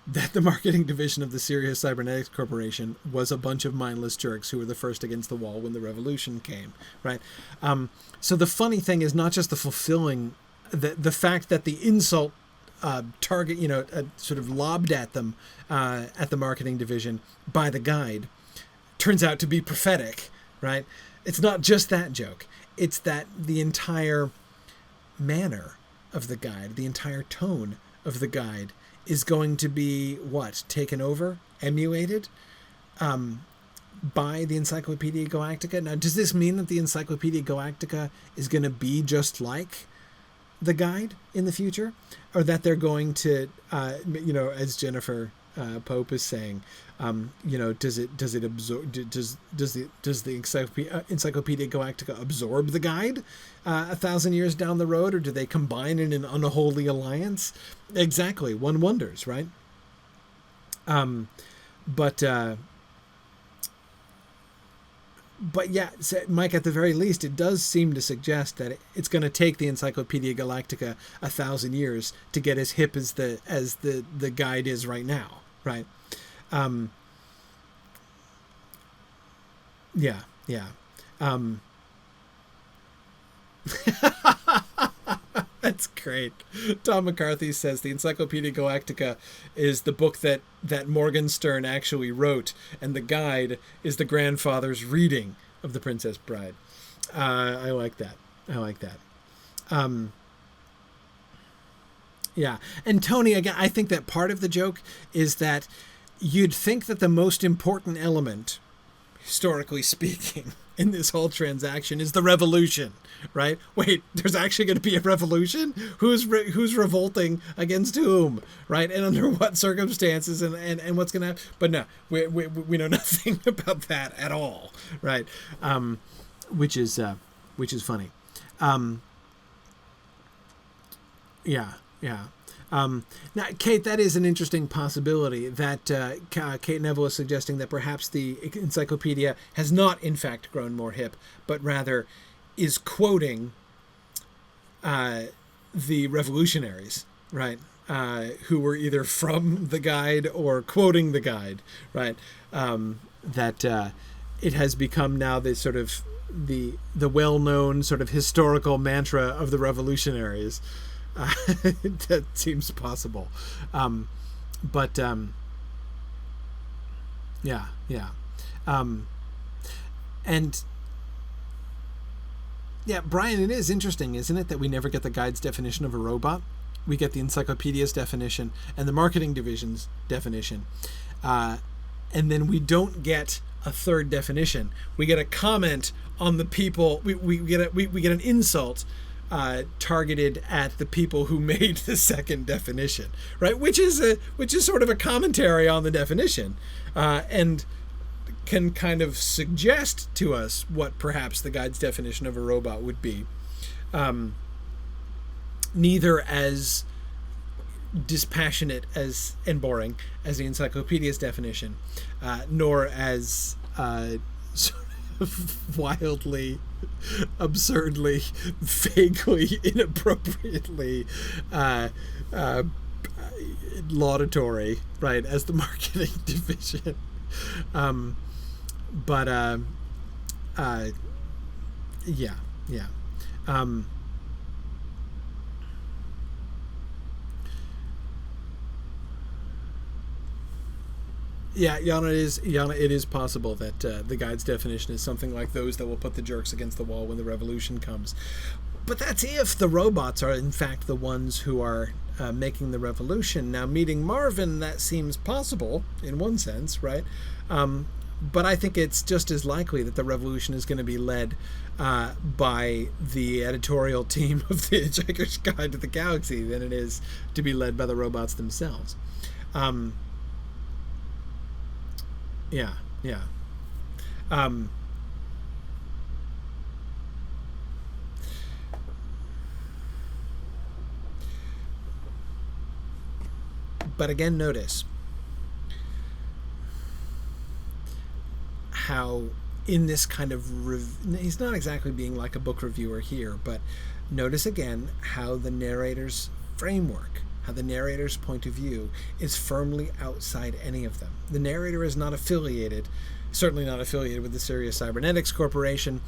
that the marketing division of the Sirius Cybernetics Corporation was a bunch of mindless jerks who were the first against the wall when the revolution came, right? So the funny thing is not just the fulfilling, the fact that the insult target, sort of lobbed at them at the marketing division by the guide turns out to be prophetic, right? It's not just that joke. It's that the entire manner of the guide, the entire tone of the guide is going to be taken over, emulated, by the Encyclopedia Galactica. Now, does this mean that the Encyclopedia Galactica is going to be just like the guide in the future, or that they're going to, as Jennifer Pope is saying, does it absorb? Does the Encyclopedia Galactica absorb the guide 1,000 years down the road, or do they combine in an unholy alliance? Exactly, one wonders, right? But yeah, Mike, at the very least, it does seem to suggest that it's going to take the Encyclopedia Galactica 1,000 years to get as hip as the guide is right now, right? Yeah. That's great. Tom McCarthy says the Encyclopedia Galactica is the book that Morgenstern actually wrote, and the guide is the grandfather's reading of The Princess Bride. I like that. Yeah. And Tony, again, I think that part of the joke is that you'd think that the most important element, historically speaking, in this whole transaction is the revolution, right? Wait, there's actually going to be a revolution? Who's revolting against whom, right? And under what circumstances, and what's going to happen? But no, we know nothing about that at all, right? Which is funny. Yeah. Now, Kate, that is an interesting possibility that Kate Neville is suggesting that perhaps the encyclopedia has not, in fact, grown more hip, but rather is quoting the revolutionaries, right, who were either from the guide or quoting the guide, right, that it has become now the sort of the well-known sort of historical mantra of the revolutionaries. That seems possible. Yeah. And yeah, Brian, it is interesting, isn't it, that we never get the guide's definition of a robot? We get the encyclopedia's definition and the marketing division's definition. And then we don't get a third definition. We get a comment on the people. We get an insult targeted at the people who made the second definition, right? Which is sort of a commentary on the definition, and can kind of suggest to us what perhaps the guide's definition of a robot would be. Neither as dispassionate and boring as the encyclopedia's definition, nor as sort of wildly, absurdly, vaguely, inappropriately laudatory, right, as the marketing division. Yeah. Yeah, Yana, it is possible that the guide's definition is something like those that will put the jerks against the wall when the revolution comes. But that's if the robots are, in fact, the ones who are making the revolution. Now, meeting Marvin, that seems possible in one sense, right? But I think it's just as likely that the revolution is going to be led by the editorial team of the Hitchhiker's Guide to the Galaxy than it is to be led by the robots themselves. Yeah. But again, notice how in this kind of he's not exactly being like a book reviewer here, but notice again how the narrator's framework, how the narrator's point of view is firmly outside any of them. The narrator is not affiliated, certainly not affiliated with the Sirius Cybernetics Corporation,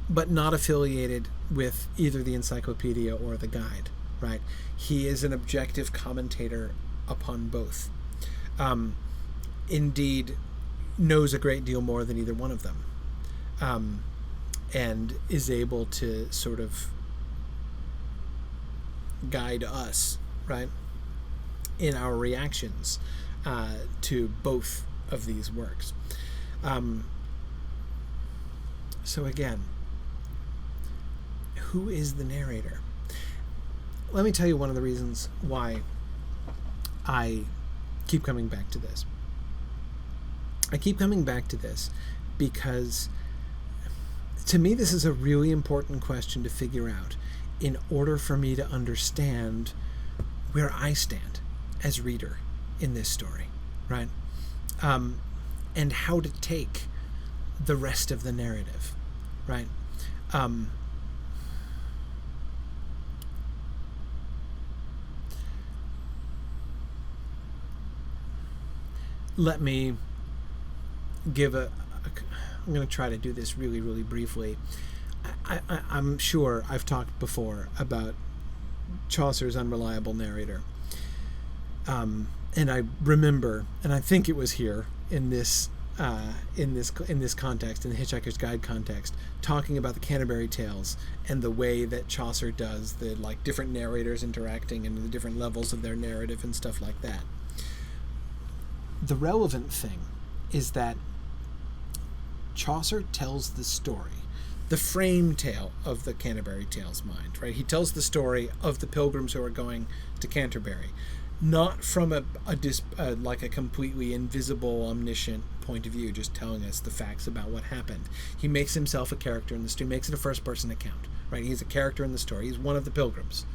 but not affiliated with either the encyclopedia or the guide, right? He is an objective commentator upon both. Indeed, knows a great deal more than either one of them, and is able to sort of guide us, right, in our reactions to both of these works. So again, who is the narrator? Let me tell you one of the reasons why I keep coming back to this. I keep coming back to this because to me this is a really important question to figure out in order for me to understand where I stand as reader in this story, right? And how to take the rest of the narrative, right? Let me give I'm going to try to do this really, really briefly. I'm sure I've talked before about Chaucer's Unreliable Narrator. And I remember, and I think it was here in this context, in the Hitchhiker's Guide context, talking about the Canterbury Tales and the way that Chaucer does the different narrators interacting and the different levels of their narrative and stuff like that. The relevant thing is that Chaucer tells the story, the frame tale of the Canterbury Tales mind, right? He tells the story of the pilgrims who are going to Canterbury, not from a completely invisible, omniscient point of view, just telling us the facts about what happened. He makes himself a character in the story, makes it a first-person account, right? He's a character in the story. He's one of the pilgrims.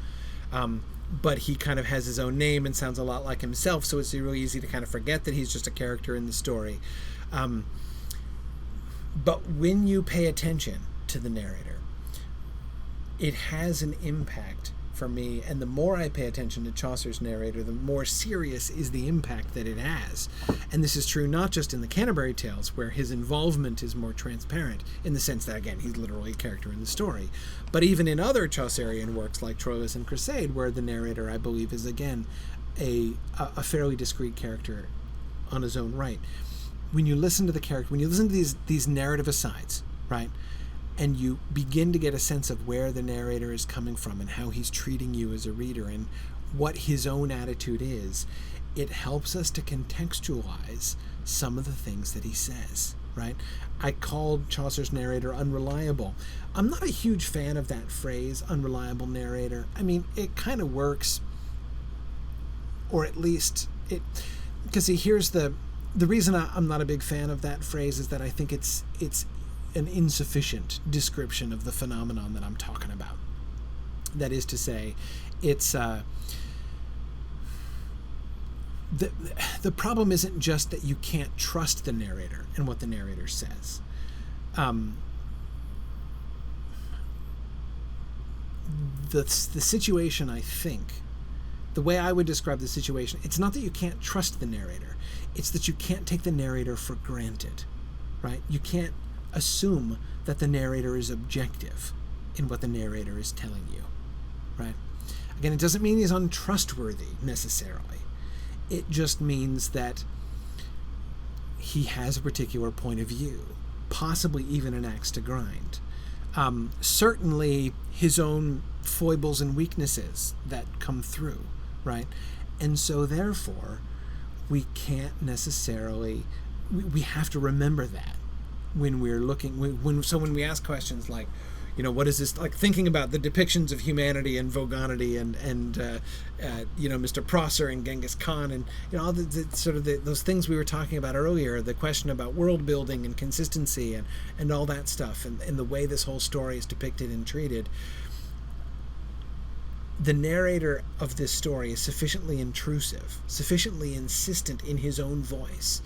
But he kind of has his own name and sounds a lot like himself, so it's really easy to kind of forget that he's just a character in the story. But when you pay attention to the narrator, it has an impact for me, and the more I pay attention to Chaucer's narrator, the more serious is the impact that it has. And this is true not just in the Canterbury Tales, where his involvement is more transparent, in the sense that, again, he's literally a character in the story, but even in other Chaucerian works like Troilus and Crusade, where the narrator, I believe, is, again, a fairly discrete character on his own right. When you listen to the character, when you listen to these narrative asides, right, and you begin to get a sense of where the narrator is coming from and how he's treating you as a reader and what his own attitude is, it helps us to contextualize some of the things that he says, right? I called Chaucer's narrator unreliable. I'm not a huge fan of that phrase, unreliable narrator. I mean, it kind of works, or at least it, because here's the reason I'm not a big fan of that phrase is that I think it's an insufficient description of the phenomenon that I'm talking about. That is to say, it's the problem isn't just that you can't trust the narrator and what the narrator says. The situation, I think, the way I would describe the situation, it's not that you can't trust the narrator, it's that you can't take the narrator for granted, right? You can't assume that the narrator is objective in what the narrator is telling you, right? Again, it doesn't mean he's untrustworthy necessarily. It just means that he has a particular point of view, possibly even an axe to grind. Certainly his own foibles and weaknesses that come through, right? And so therefore, we can't necessarily, we have to remember that when we're looking, when we ask questions like, what is this, like thinking about the depictions of humanity and voganity and Mr. Prosser and Genghis Khan and all the sort of those things we were talking about earlier, the question about world building and consistency and all that stuff, and the way this whole story is depicted and treated. The narrator of this story is sufficiently intrusive, sufficiently insistent in his own voice,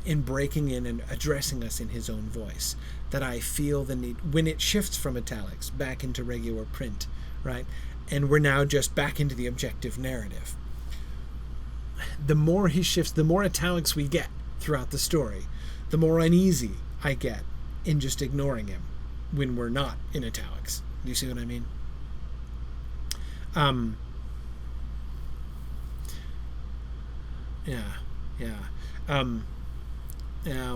in breaking in and addressing us in his own voice, that I feel the need, when it shifts from italics back into regular print, right? And we're now just back into the objective narrative. The more he shifts, the more italics we get throughout the story, the more uneasy I get in just ignoring him when we're not in italics. Do you see what I mean?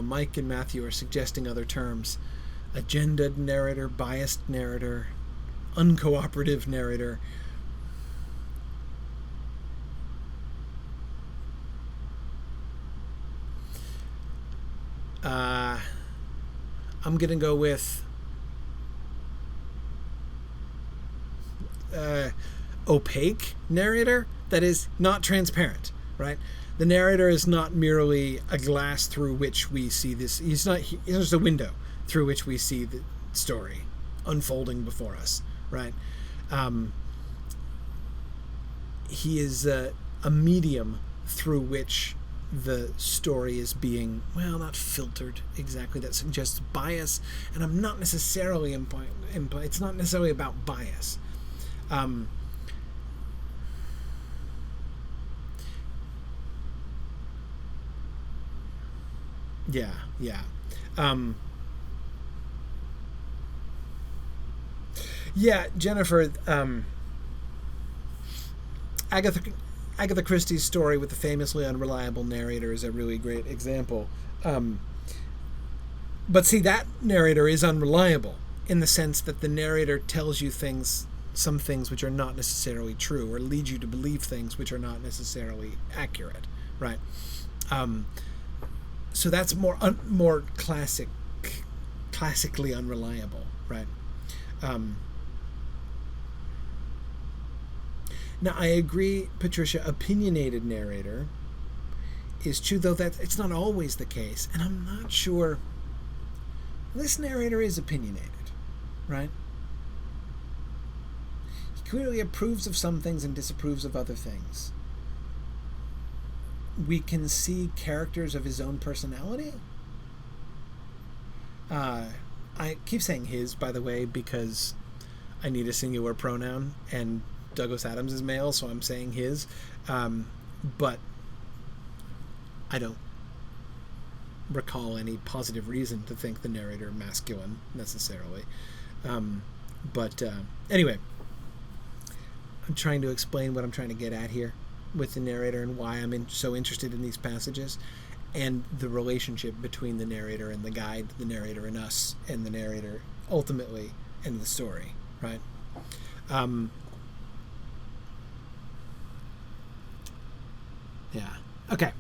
Mike and Matthew are suggesting other terms: agendaed narrator, biased narrator, uncooperative narrator. I'm gonna go with opaque narrator that is not transparent, right? The narrator is not merely a glass through which we see this. He's just a window through which we see the story unfolding before us, right? He is a medium through which the story is being, well, not filtered exactly. That suggests bias, and I'm not necessarily it's not necessarily about bias. Yeah. Yeah, Jennifer, Agatha Christie's story with the famously unreliable narrator is a really great example. But see, that narrator is unreliable in the sense that the narrator tells you some things which are not necessarily true, or leads you to believe things which are not necessarily accurate, right? So that's more classically unreliable, right? Now, I agree, Patricia, opinionated narrator is true, though that it's not always the case, and I'm not sure. This narrator is opinionated, right? He clearly approves of some things and disapproves of other things. We can see characters of his own personality. I keep saying his, by the way, because I need a singular pronoun, and Douglas Adams is male, so I'm saying his. But I don't recall any positive reason to think the narrator masculine, necessarily. Anyway, I'm trying to explain what I'm trying to get at here with the narrator and why I'm so interested in these passages, and the relationship between the narrator and the guide, the narrator and us, and the narrator ultimately in the story, right? Yeah. Okay.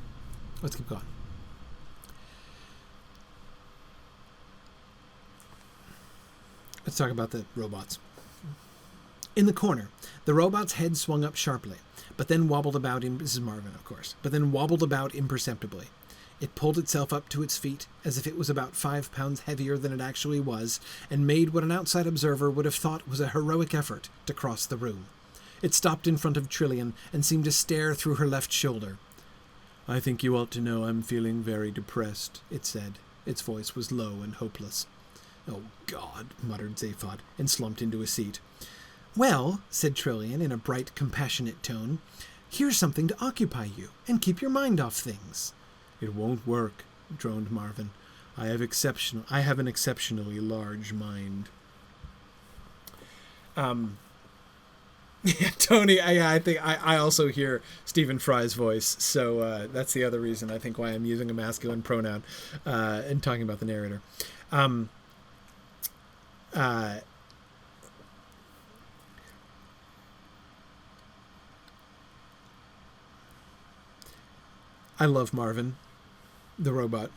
Let's keep going. Let's talk about the robots. In the corner, the robot's head swung up sharply, but then wobbled about. This is Marvin, of course. But then wobbled about imperceptibly. It pulled itself up to its feet, as if it was about 5 pounds heavier than it actually was, and made what an outside observer would have thought was a heroic effort to cross the room. It stopped in front of Trillian and seemed to stare through her left shoulder. "I think you ought to know I'm feeling very depressed," it said. Its voice was low and hopeless. "Oh, God," muttered Zaphod, and slumped into a seat. "Well," said Trillian in a bright, compassionate tone, "here's something to occupy you, and keep your mind off things." "It won't work," droned Marvin. I have an exceptionally large mind." Yeah, Tony, I think I also hear Stephen Fry's voice, so that's the other reason I think why I'm using a masculine pronoun and talking about the narrator. I love Marvin, the robot.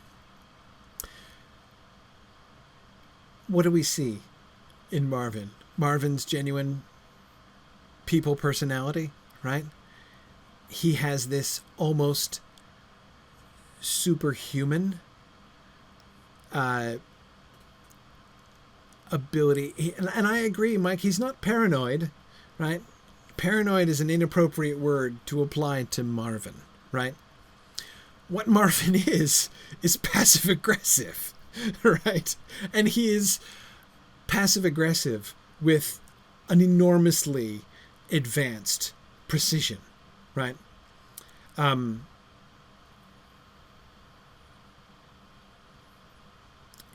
What do we see in Marvin? Marvin's genuine people personality, right? He has this almost superhuman ability. And I agree, Mike, he's not paranoid, right? Paranoid is an inappropriate word to apply to Marvin, right? What Marvin is passive-aggressive, right? And he is passive-aggressive with an enormously advanced precision, right?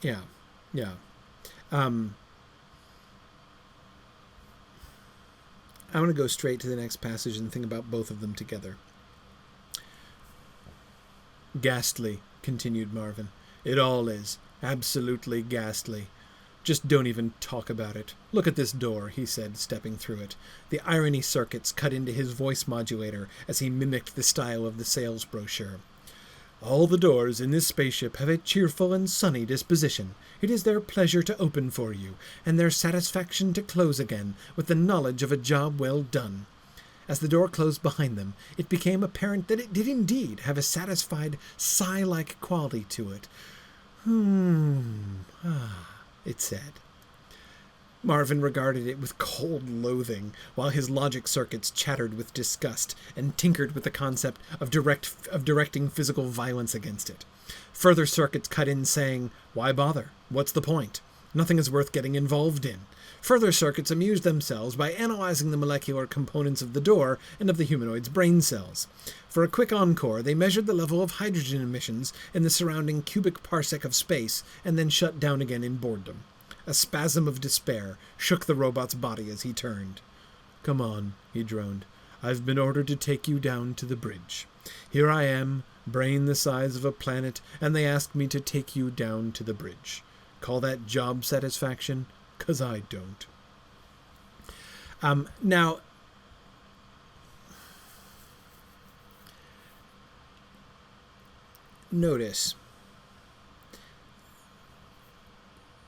Yeah. I want to go straight to the next passage and think about both of them together. "Ghastly," continued Marvin. "It all is. Absolutely ghastly. Just don't even talk about it. Look at this door," he said, stepping through it. The irony circuits cut into his voice modulator as he mimicked the style of the sales brochure. "All the doors in this spaceship have a cheerful and sunny disposition. It is their pleasure to open for you, and their satisfaction to close again, with the knowledge of a job well done. As the door closed behind them, it became apparent that it did indeed have a satisfied, sigh-like quality to it. It said. Marvin regarded it with cold loathing, while his logic circuits chattered with disgust and tinkered with the concept of directing physical violence against it. Further circuits cut in saying, "Why bother? What's the point? Nothing is worth getting involved in." Further circuits amused themselves by analyzing the molecular components of the door and of the humanoid's brain cells. For a quick encore, they measured the level of hydrogen emissions in the surrounding cubic parsec of space and then shut down again in boredom. A spasm of despair shook the robot's body as he turned. "Come on," he droned. "I've been ordered to take you down to the bridge. Here I am, brain the size of a planet, and they ask me to take you down to the bridge. Call that job satisfaction? 'Cause I don't." Now, notice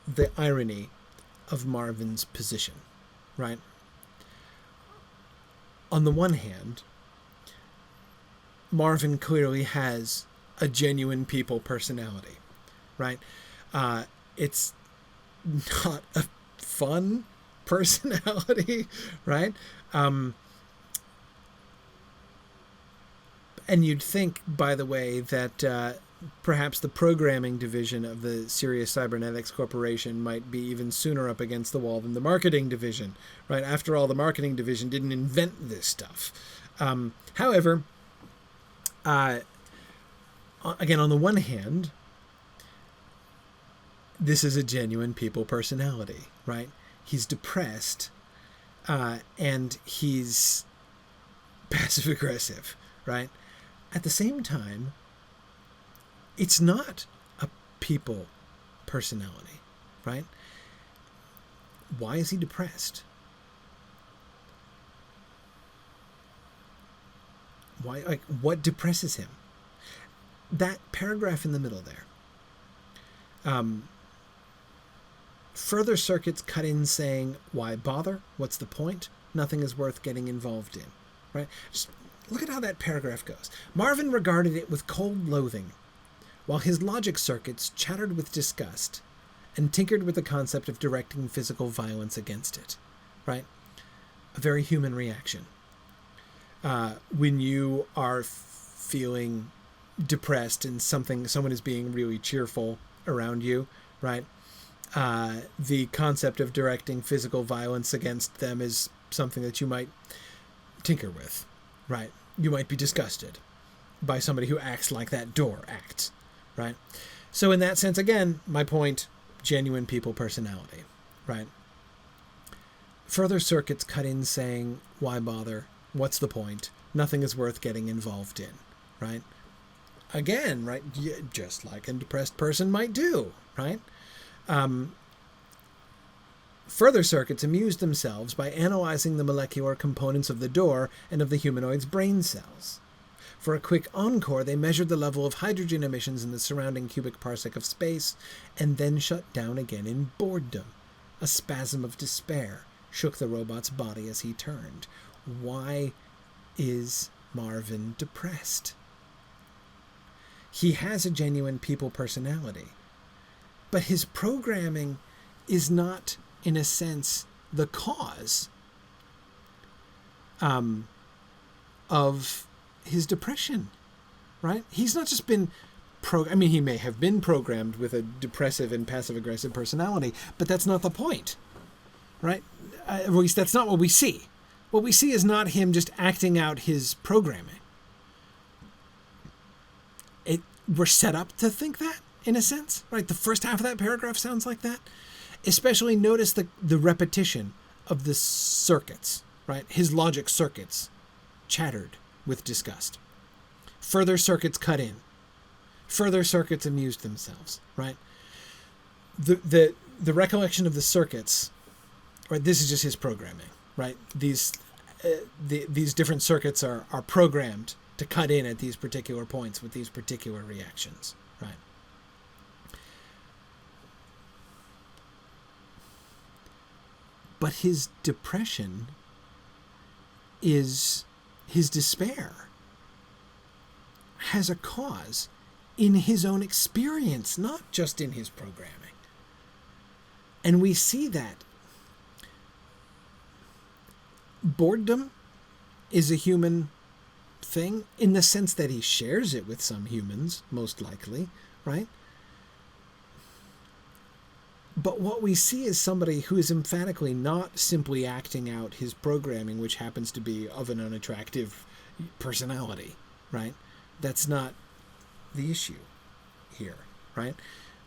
the irony of Marvin's position, right? On the one hand, Marvin clearly has a genuine people personality, right? It's not a fun personality, right? And you'd think, by the way, that perhaps the programming division of the Sirius Cybernetics Corporation might be even sooner up against the wall than the marketing division, right? After all, the marketing division didn't invent this stuff. However, again, on the one hand, this is a genuine people personality, right? He's depressed, and he's passive-aggressive, right? At the same time, it's not a people personality, right? Why is he depressed? Why? Like, what depresses him? That paragraph in the middle there. Further circuits cut in saying, "Why bother? What's the point? Nothing is worth getting involved in." Right? Just look at how that paragraph goes. Marvin regarded it with cold loathing, while his logic circuits chattered with disgust and tinkered with the concept of directing physical violence against it. Right? A very human reaction. When you are feeling depressed and someone is being really cheerful around you, right? The concept of directing physical violence against them is something that you might tinker with, right? You might be disgusted by somebody who acts like that door acts, right? So in that sense, again, my point, genuine people personality, right? Further circuits cut in saying, "Why bother? What's the point? Nothing is worth getting involved in," right? Again, right? Just like a depressed person might do, right? Further circuits amused themselves by analyzing the molecular components of the door and of the humanoid's brain cells. For a quick encore, they measured the level of hydrogen emissions in the surrounding cubic parsec of space, and then shut down again in boredom. A spasm of despair shook the robot's body as he turned. Why is Marvin depressed? He has a genuine people personality, but his programming is not, in a sense, the cause of his depression, right? He's not just been he may have been programmed with a depressive and passive-aggressive personality, but that's not the point, right? At least that's not what we see. What we see is not him just acting out his programming. We're set up to think that, in a sense, right? The first half of that paragraph sounds like that. Especially notice the repetition of the circuits, right? His logic circuits chattered with disgust. Further circuits cut in. Further circuits amused themselves, right? The recollection of the circuits, right? This is just his programming, right? These different circuits are programmed to cut in at these particular points with these particular reactions, right? But his depression is his despair has a cause in his own experience, not just in his programming. And we see that boredom is a human thing in the sense that he shares it with some humans, most likely, right? But what we see is somebody who is emphatically not simply acting out his programming, which happens to be of an unattractive personality, right? That's not the issue here, right?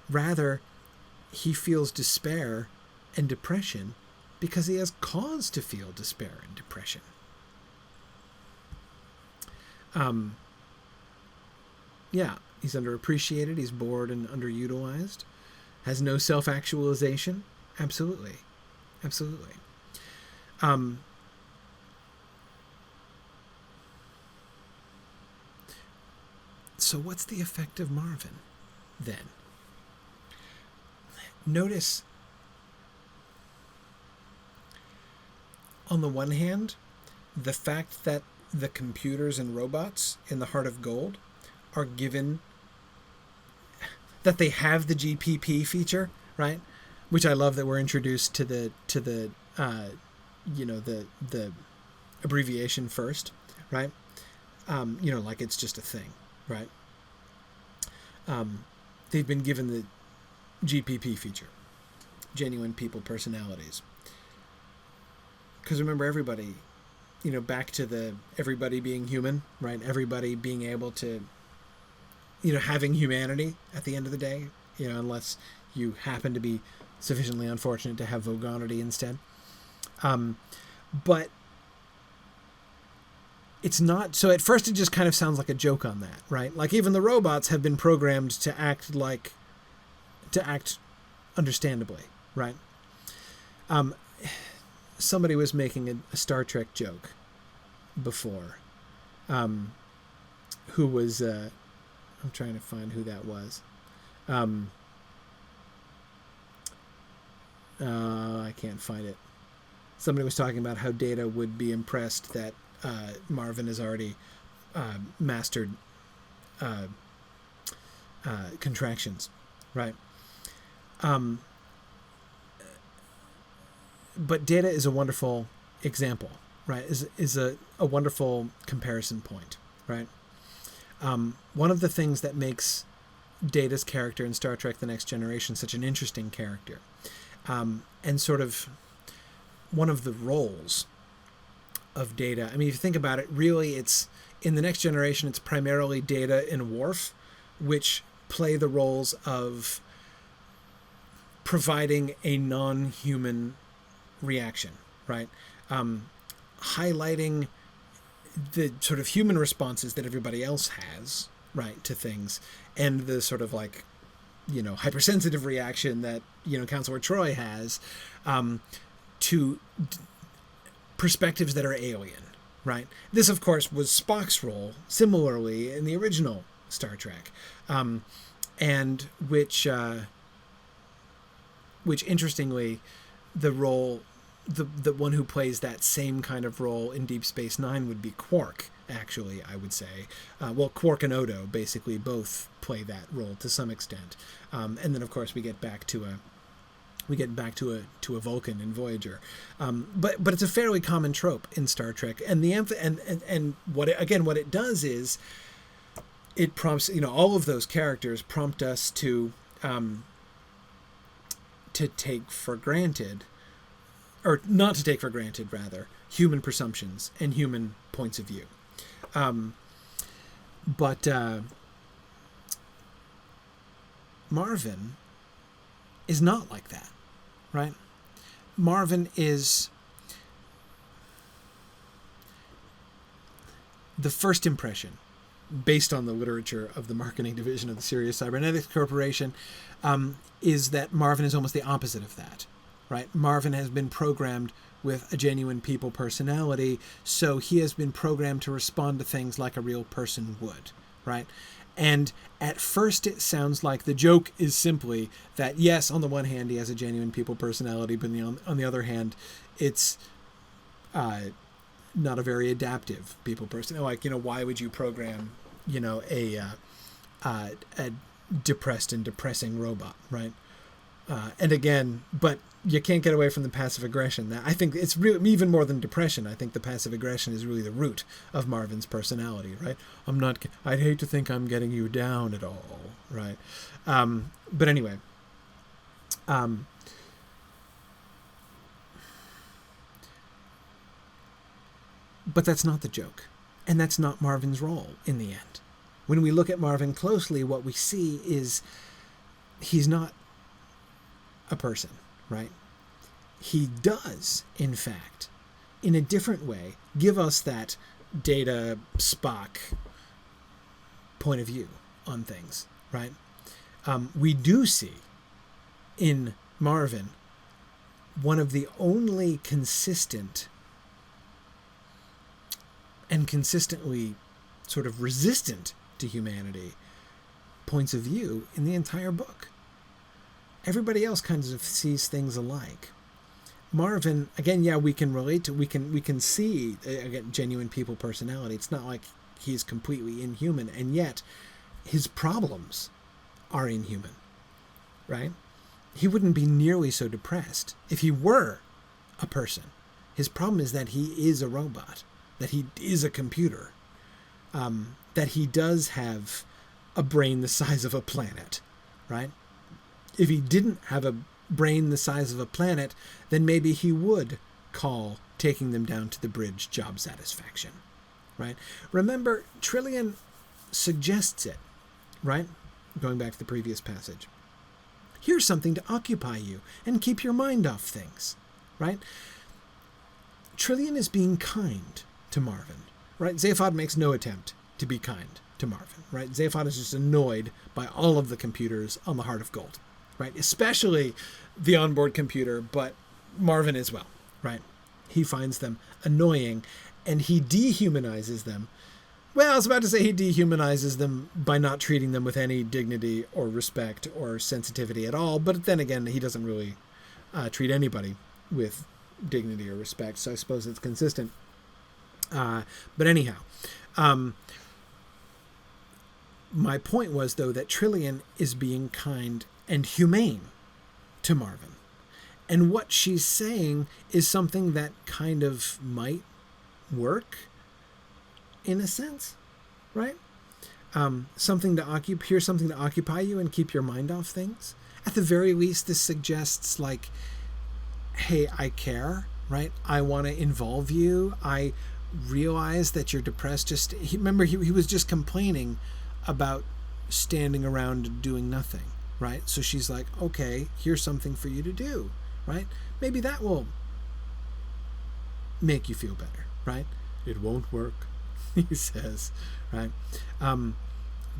Rather, he feels despair and depression because he has cause to feel despair and depression. Yeah, he's underappreciated, he's bored and underutilized, has no self-actualization. Absolutely. Absolutely. So what's the effect of Marvin, then? Notice, on the one hand, the fact that the computers and robots in the Heart of Gold are given, that they have the GPP feature, right? Which I love that we're introduced to the abbreviation first, right? Like it's just a thing, right? They've been given the GPP feature, genuine people personalities. Because remember, everybody, back to the everybody being human, right? Everybody being able to, having humanity at the end of the day, unless you happen to be sufficiently unfortunate to have vogonity instead. But it's not, so at first it just kind of sounds like a joke on that, right? Like even the robots have been programmed to act understandably, right? Somebody was making a Star Trek joke before, who was, I'm trying to find who that was. I can't find it. Somebody was talking about how Data would be impressed that Marvin has already mastered contractions, right? But Data is a wonderful example, right? Is a wonderful comparison point, right? One of the things that makes Data's character in Star Trek: The Next Generation such an interesting character, and sort of one of the roles of Data. I mean, if you think about it, really, it's in The Next Generation, it's primarily Data and Worf, which play the roles of providing a non-human reaction, right? Highlighting the sort of human responses that everybody else has, right, to things, and the sort of like, hypersensitive reaction that, Counselor Troy has to perspectives that are alien, right? This, of course, was Spock's role, similarly, in the original Star Trek, and which interestingly, the role, the one who plays that same kind of role in Deep Space Nine would be Quark, actually, I would say. Quark and Odo basically both play that role to some extent. And then, of course, we get back to a Vulcan in Voyager. But it's a fairly common trope in Star Trek. And what it does is it prompts, all of those characters prompt us to take for granted, or not to take for granted, rather, human presumptions and human points of view. But Marvin is not like that, right? Marvin is the first impression, based on the literature of the marketing division of the Sirius Cybernetics Corporation, is that Marvin is almost the opposite of that, right? Marvin has been programmed with a genuine people personality, so he has been programmed to respond to things like a real person would, right? And at first it sounds like the joke is simply that, yes, on the one hand, he has a genuine people personality, but on the other hand, it's not a very adaptive people person. Like, why would you program, a depressed and depressing robot, right? And again, but you can't get away from the passive aggression. I think it's really, even more than depression. I think the passive aggression is really the root of Marvin's personality, right? I'd hate to think I'm getting you down at all, right? But anyway, but that's not the joke. And that's not Marvin's role in the end. When we look at Marvin closely, what we see is he's not a person, right? He does, in fact, in a different way, give us that Data Spock point of view on things, right? We do see in Marvin one of the only consistent and consistently sort of resistant to humanity points of view in the entire book. Everybody else kind of sees things alike. Marvin, again, yeah, we can relate to, we can see, again, genuine people personality. It's not like he's completely inhuman, and yet his problems are inhuman, right? He wouldn't be nearly so depressed if he were a person. His problem is that he is a robot, that he is a computer, that he does have a brain the size of a planet, right? If he didn't have a brain the size of a planet, then maybe he would call taking them down to the bridge job satisfaction, right? Remember, Trillian suggests it, right? Going back to the previous passage. Here's something to occupy you and keep your mind off things, right? Trillian is being kind to Marvin, right? Zaphod makes no attempt to be kind to Marvin, right? Zaphod is just annoyed by all of the computers on the Heart of Gold, right? Especially the onboard computer, but Marvin as well, right? He finds them annoying and he dehumanizes them. Well, I was about to say he dehumanizes them by not treating them with any dignity or respect or sensitivity at all, but then again, he doesn't really treat anybody with dignity or respect, so I suppose it's consistent. But anyhow, my point was, though, that Trillian is being kind and humane to Marvin. And what she's saying is something that kind of might work in a sense, right? Something to occupy, here's something to occupy you and keep your mind off things. At the very least, this suggests like, hey, I care, right? I want to involve you. I realize that you're depressed. Remember, he was just complaining about standing around and doing nothing, right? So she's like, okay, here's something for you to do, right? Maybe that will make you feel better, right? It won't work, he says, right?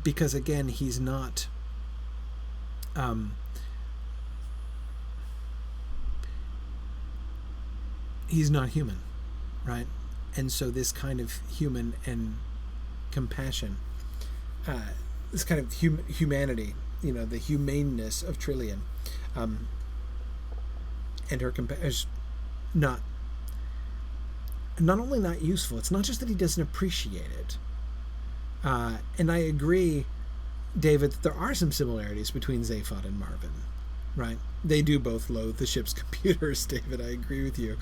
Because again, he's not, he's not human, right? And so this kind of human and compassion, this kind of humanity, the humaneness of Trillian, and her compassion is not only not useful, it's not just that he doesn't appreciate it. And I agree, David, that there are some similarities between Zaphod and Marvin, right? They do both loathe the ship's computers, David, I agree with you.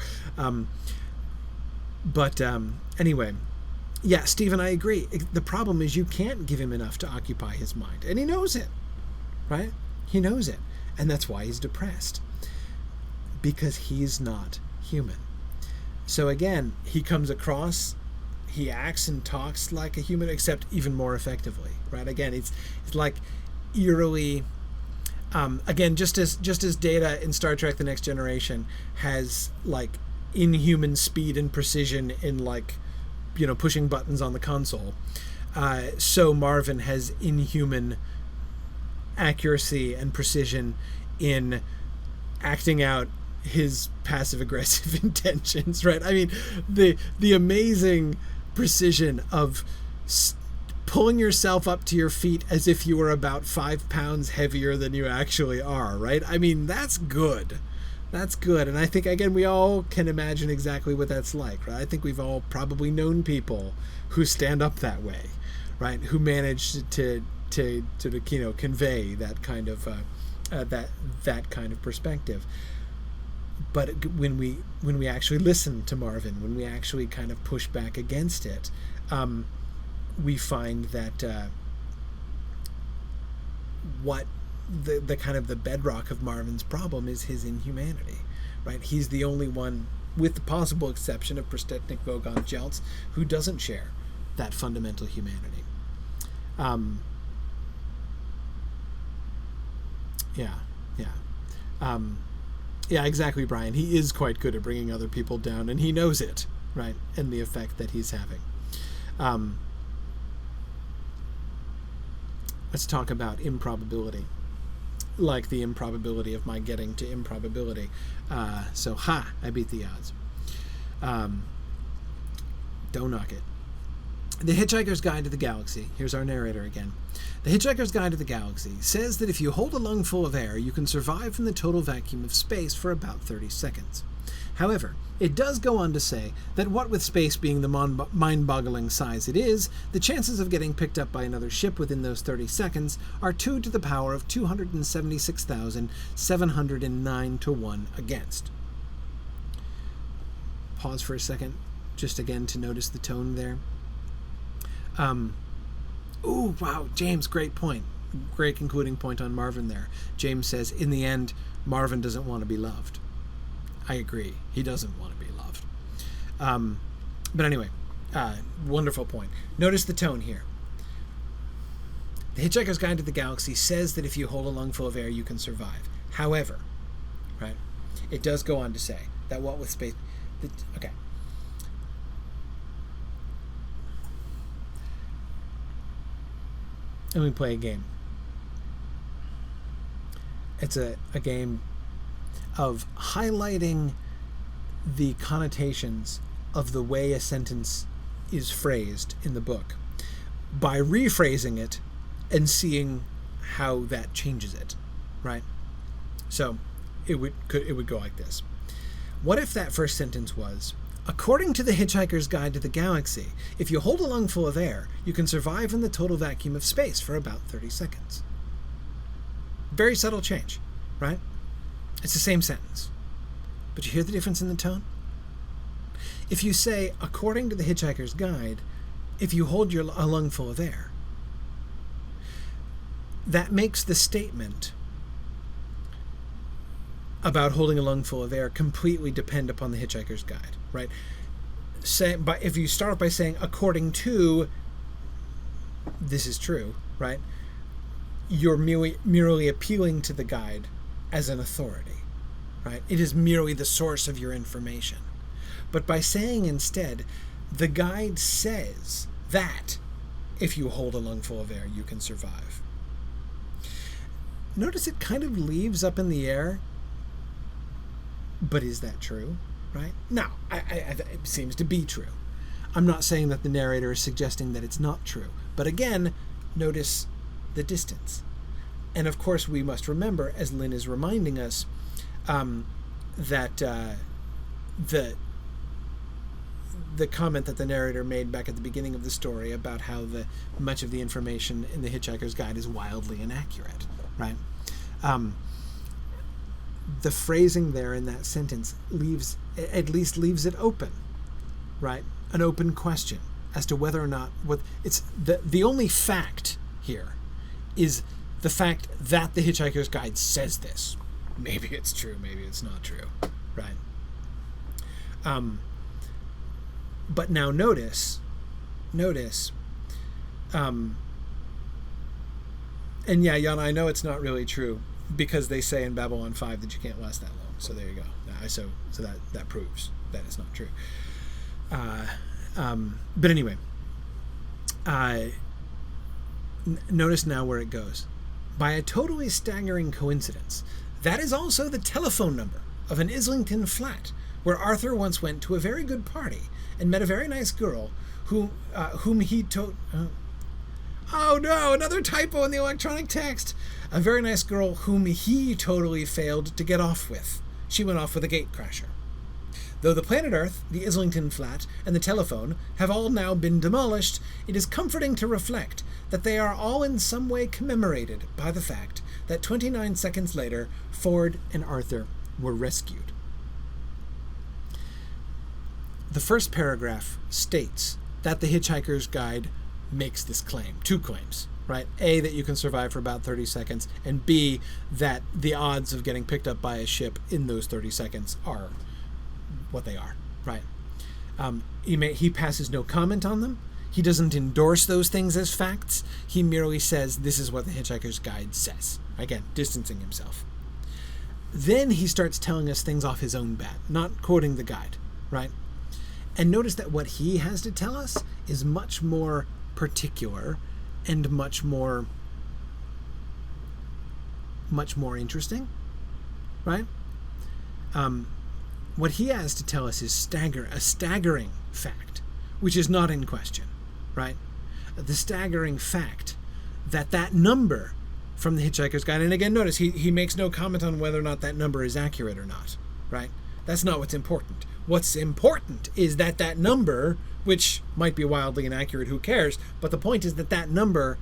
But anyway, yeah, Stephen, I agree. The problem is you can't give him enough to occupy his mind. And he knows it, right? He knows it. And that's why he's depressed. Because he's not human. So again, he comes across, he acts and talks like a human, except even more effectively, right? Again, it's like eerily, again, just as Data in Star Trek: The Next Generation has like inhuman speed and precision in like, pushing buttons on the console, so Marvin has inhuman accuracy and precision in acting out his passive-aggressive intentions, right? I mean, the amazing precision of pulling yourself up to your feet as if you were about 5 pounds heavier than you actually are, right? I mean, that's good, That's good. And I think, again, we all can imagine exactly what that's like, right? I think we've all probably known people who stand up that way, right? Who manage to sort of, convey that kind of that kind of perspective. But when we actually listen to Marvin, when we actually kind of push back against it, we find that what the kind of the bedrock of Marvin's problem is his inhumanity, right? He's the only one, with the possible exception of Prostetnik Vogon Jeltz, who doesn't share that fundamental humanity. Yeah, exactly, Brian. He is quite good at bringing other people down, and he knows it, right? And the effect that he's having. Let's talk about improbability. Like the improbability of my getting to improbability. I beat the odds. Don't knock it. The Hitchhiker's Guide to the Galaxy, here's our narrator again. The Hitchhiker's Guide to the Galaxy says that if you hold a lungful of air, you can survive in the total vacuum of space for about 30 seconds. However, it does go on to say that what with space being the mind-boggling size it is, the chances of getting picked up by another ship within those 30 seconds are 2 to the power of 276,709 to 1 against. Pause for a second, just again to notice the tone there. Ooh, wow, James, great point. Great concluding point on Marvin there. James says, in the end, Marvin doesn't want to be loved. I agree. He doesn't want to be loved. But anyway, wonderful point. Notice the tone here. The Hitchhiker's Guide to the Galaxy says that if you hold a lungful of air, you can survive. However, right, it does go on to say that what with space... Okay. And we play a game. It's a game of highlighting the connotations of the way a sentence is phrased in the book by rephrasing it and seeing how that changes it, right? So it would go like this. What if that first sentence was, according to the Hitchhiker's Guide to the Galaxy, if you hold a lungful of air, you can survive in the total vacuum of space for about 30 seconds. Very subtle change, right? It's the same sentence. But you hear the difference in the tone? If you say, according to the Hitchhiker's Guide, if you hold a lungful of air, that makes the statement about holding a lungful of air completely depend upon the Hitchhiker's Guide, right? But if you start by saying, according to, this is true, right? You're merely appealing to the guide as an authority, right? It is merely the source of your information. But by saying instead, the guide says that if you hold a lungful of air, you can survive. Notice it kind of leaves up in the air, but is that true, right? No, it seems to be true. I'm not saying that the narrator is suggesting that it's not true, but again, notice the distance. And of course, we must remember, as Lynn is reminding us, that the comment that the narrator made back at the beginning of the story about how much of the information in the Hitchhiker's Guide is wildly inaccurate, right? The phrasing there in that sentence leaves it open, right? An open question as to whether or not it's the only fact here is the fact that the Hitchhiker's Guide says this. Maybe it's true, maybe it's not true, right? But now notice, and yeah, Yana, I know it's not really true because they say in Babylon 5 that you can't last that long. So there you go. So that proves that it's not true. But anyway, notice now where it goes. By a totally staggering coincidence, that is also the telephone number of an Islington flat where Arthur once went to a very good party and met a very nice girl whom he oh no, another typo in the electronic text. A very nice girl whom he totally failed to get off with, she went off with a gate crasher. Though the planet Earth, the Islington flat, and the telephone have all now been demolished, it is comforting to reflect that they are all in some way commemorated by the fact that 29 seconds later, Ford and Arthur were rescued. The first paragraph states that the Hitchhiker's Guide makes this claim, 2 claims, right? A, that you can survive for about 30 seconds, and B, that the odds of getting picked up by a ship in those 30 seconds are what they are, right? He passes no comment on them. He doesn't endorse those things as facts. He merely says, this is what the Hitchhiker's Guide says. Again, distancing himself. Then he starts telling us things off his own bat, not quoting the guide, right? And notice that what he has to tell us is much more particular and much more interesting, right? What he has to tell us is a staggering fact, which is not in question, right? The staggering fact that number from the Hitchhiker's Guide, and again, notice he makes no comment on whether or not that number is accurate or not, right? That's not what's important. What's important is that number, which might be wildly inaccurate, who cares? But the point is that number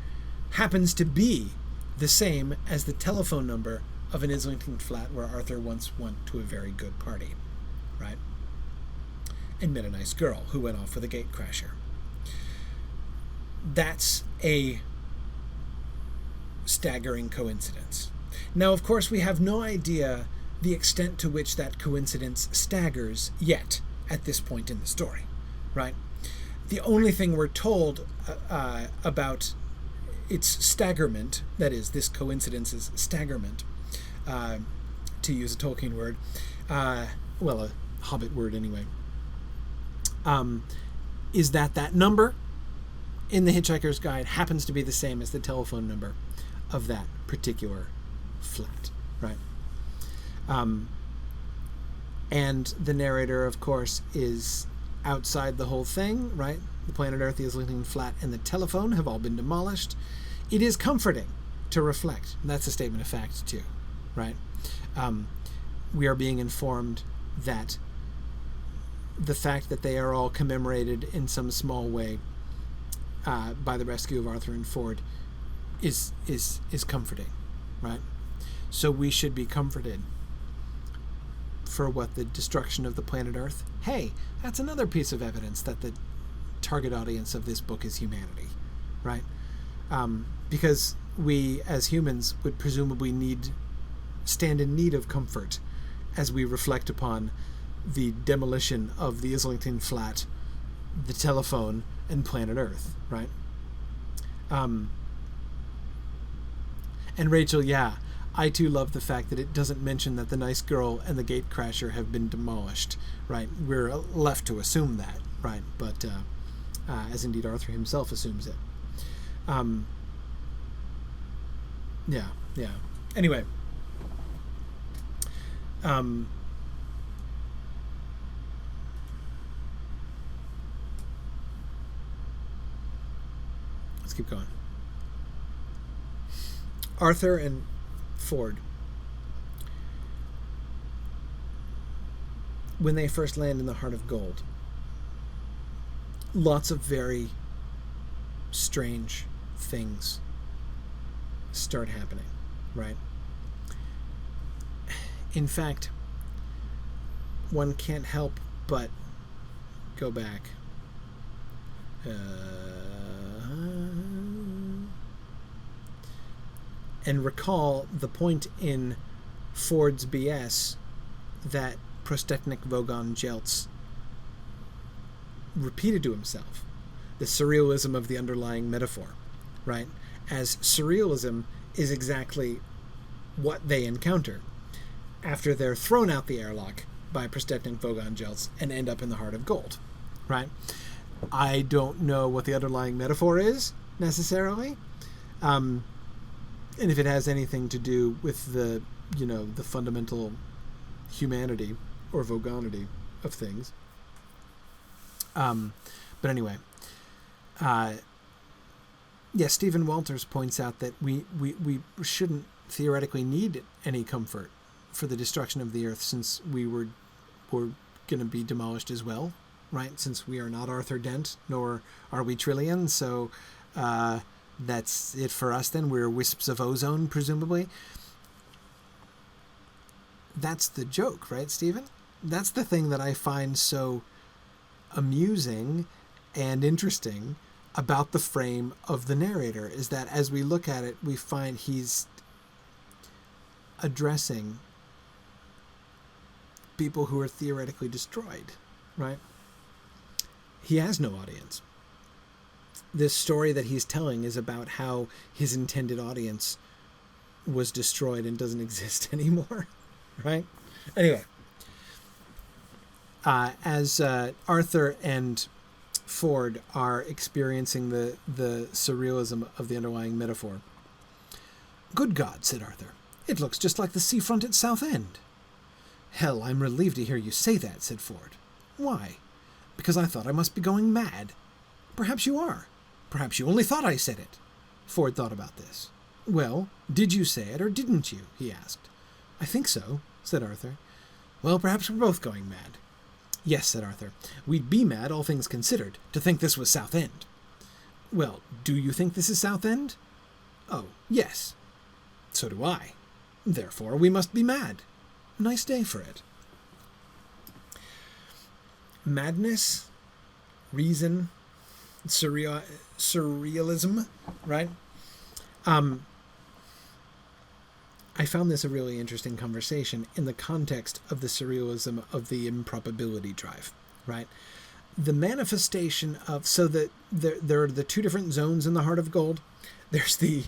happens to be the same as the telephone number of an Islington flat where Arthur once went to a very good party, right? And met a nice girl who went off with a gate crasher. That's a staggering coincidence. Now, of course, we have no idea the extent to which that coincidence staggers yet at this point in the story, right? The only thing we're told about its staggerment, that is, this coincidence's staggerment, to use a Tolkien word, a Hobbit word anyway, is that number in the Hitchhiker's Guide happens to be the same as the telephone number of that particular flat, right? And the narrator, of course, is outside the whole thing, right? The planet Earth, the Islington flat, and the telephone have all been demolished. It is comforting to reflect. And that's a statement of fact, too, right? We are being informed that the fact that they are all commemorated in some small way by the rescue of Arthur and Ford is comforting, right? So we should be comforted for what the destruction of the planet Earth. Hey, that's another piece of evidence that the target audience of this book is humanity, right? Because we as humans would presumably stand in need of comfort as we reflect upon the demolition of the Islington flat, the telephone, and planet Earth, right? And Rachel, yeah, I too love the fact that it doesn't mention that the nice girl and the gate crasher have been demolished, right? We're left to assume that, right? But as indeed Arthur himself assumes it. Yeah. Anyway, let's keep going. Arthur and Ford, when they first land in the Heart of Gold, lots of very strange things start happening, right? In fact, one can't help but go back. And recall the point in Ford's BS that Prostechnik Vogon Jeltz repeated to himself, the surrealism of the underlying metaphor, right? As surrealism is exactly what they encounter after they're thrown out the airlock by Prostechnik Vogon Jeltz and end up in the Heart of Gold, right? I don't know what the underlying metaphor is, necessarily. And if it has anything to do with the fundamental humanity or vogonity of things. But anyway, Stephen Walters points out that we shouldn't theoretically need any comfort for the destruction of the earth, since we're going to be demolished as well, right? Since we are not Arthur Dent, nor are we Trillian, so that's it for us then. We're wisps of ozone, presumably. That's the joke, right, Stephen? That's the thing that I find so amusing and interesting about the frame of the narrator, is that as we look at it, we find he's addressing people who are theoretically destroyed, right? He has no audience. This story that he's telling is about how his intended audience was destroyed and doesn't exist anymore, right? Anyway, as Arthur and Ford are experiencing the surrealism of the underlying metaphor. "Good God," said Arthur. "It looks just like the seafront at Southend." "Hell, I'm relieved to hear you say that," said Ford. "Why?" "Because I thought I must be going mad." "Perhaps you are. Perhaps you only thought I said it." Ford thought about this. "Well, did you say it or didn't you?" he asked. "I think so," said Arthur. "Well, perhaps we're both going mad." "Yes," said Arthur. "We'd be mad, all things considered, to think this was Southend." "Well, do you think this is Southend?" "Oh, yes." "So do I. Therefore, we must be mad. Nice day for it." Madness, reason, surrealism, right? I found this a really interesting conversation in the context of the surrealism of the improbability drive, right? The manifestation of, so that there are the two different zones in the Heart of Gold. There's the,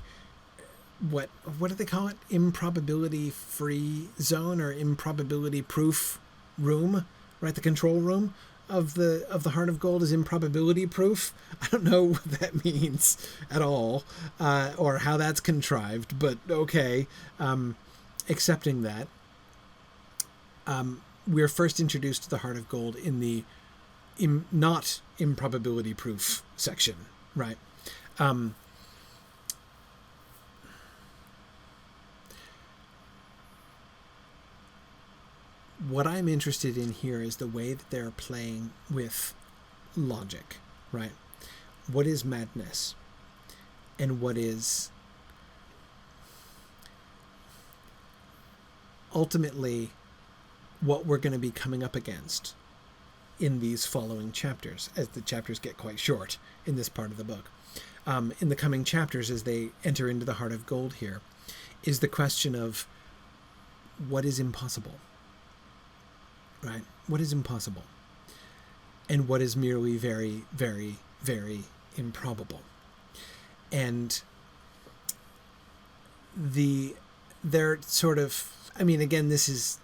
what do they call it? Improbability free zone, or improbability proof room, right? The control room of the Heart of Gold is improbability proof. I don't know what that means at all, or how that's contrived, but okay. Accepting that, we're first introduced to the Heart of Gold in the not improbability proof section, right? What I'm interested in here is the way that they're playing with logic, right? What is madness? And what is ultimately what we're going to be coming up against in these following chapters, as the chapters get quite short in this part of the book. In the coming chapters, as they enter into the Heart of Gold here, is the question of what is impossible, right? What is impossible? And what is merely very, very, very improbable? And they're sort of, I mean, again, this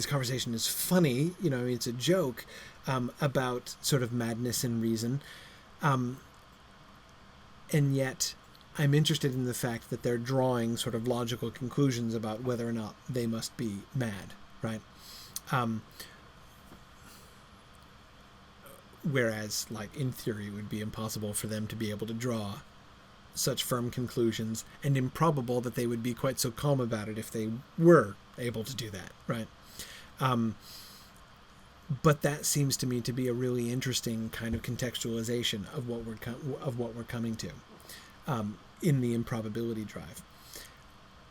conversation is funny, it's a joke about sort of madness and reason, and yet I'm interested in the fact that they're drawing sort of logical conclusions about whether or not they must be mad, right? Whereas, like, in theory, it would be impossible for them to be able to draw such firm conclusions, and improbable that they would be quite so calm about it if they were able to do that, right? But that seems to me to be a really interesting kind of contextualization of what we're coming to in the improbability drive.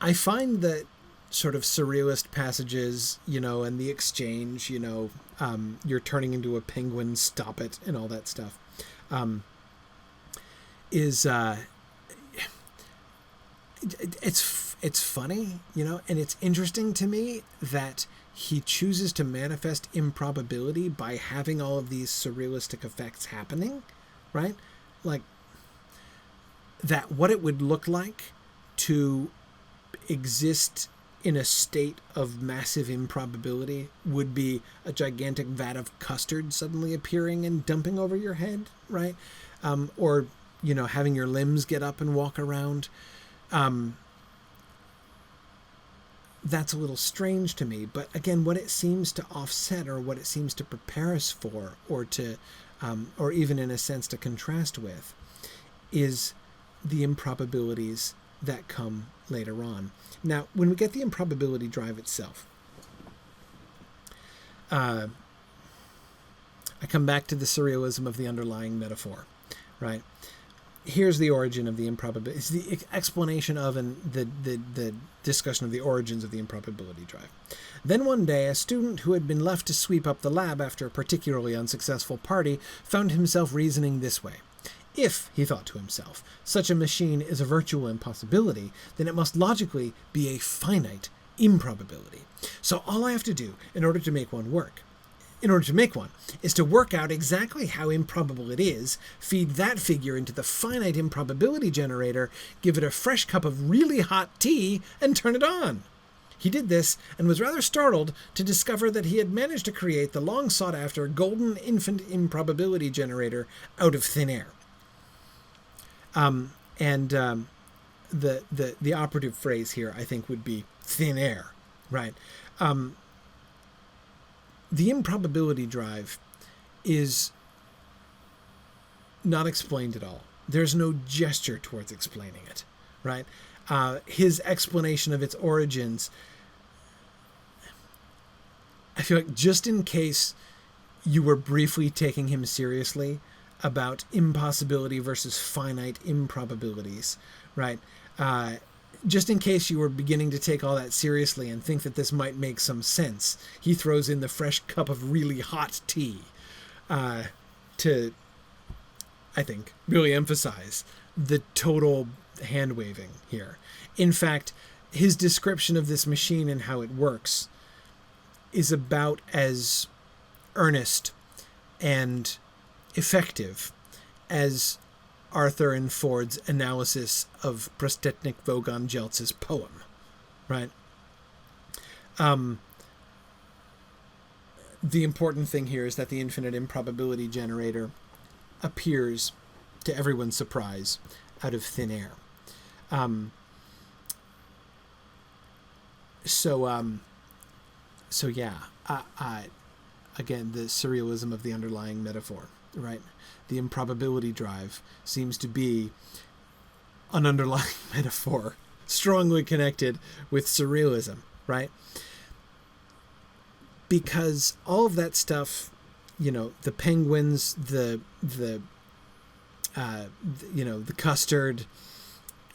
I find that sort of surrealist passages, and the exchange, you're turning into a penguin, stop it, and all that stuff, is it's funny, and it's interesting to me that he chooses to manifest improbability by having all of these surrealistic effects happening, right? Like that, what it would look like to exist in a state of massive improbability would be a gigantic vat of custard suddenly appearing and dumping over your head, right? Or, having your limbs get up and walk around. That's a little strange to me, but again, what it seems to offset, or what it seems to prepare us for, or to, or even in a sense to contrast with, is the improbabilities that come later on. Now, when we get the improbability drive itself, I come back to the surrealism of the underlying metaphor, right? Here's the origin of the improbability. It's the explanation of and the discussion of the origins of the improbability drive. Then one day, a student who had been left to sweep up the lab after a particularly unsuccessful party found himself reasoning this way. If, he thought to himself, such a machine is a virtual impossibility, then it must logically be a finite improbability. So all I have to do in order to make one is to work out exactly how improbable it is, feed that figure into the finite improbability generator, give it a fresh cup of really hot tea, and turn it on. He did this and was rather startled to discover that he had managed to create the long-sought-after golden infant improbability generator out of thin air. The operative phrase here, I think, would be thin air, right? The improbability drive is not explained at all. There's no gesture towards explaining it, right? His explanation of its origins, I feel like just in case you were briefly taking him seriously about impossibility versus finite improbabilities, right? Just in case you were beginning to take all that seriously and think that this might make some sense, he throws in the fresh cup of really hot tea to, I think, really emphasize the total hand-waving here. In fact, his description of this machine and how it works is about as earnest and effective as Arthur and Ford's analysis of Prostetnik Vogon Jeltz's poem, right? The important thing here is that the infinite improbability generator appears, to everyone's surprise, out of thin air. So yeah, again, the surrealism of the underlying metaphor, right? The improbability drive seems to be an underlying metaphor strongly connected with surrealism, right? Because all of that stuff, the penguins, the custard,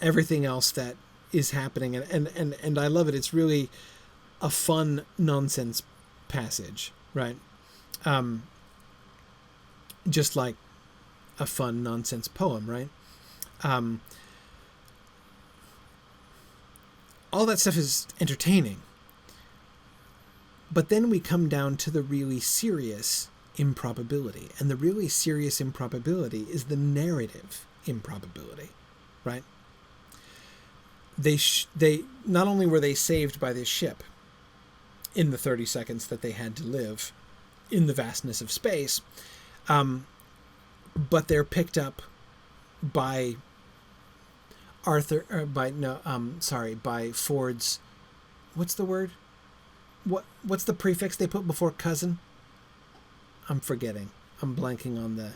everything else that is happening, and I love it. It's really a fun nonsense passage, right? Just like a fun nonsense poem, right? All that stuff is entertaining. But then we come down to the really serious improbability. And the really serious improbability is the narrative improbability, right? They not only were they saved by this ship in the 30 seconds that they had to live in the vastness of space, but they're picked up by by Ford's, what's the word? What's the prefix they put before cousin? I'm forgetting. I'm blanking on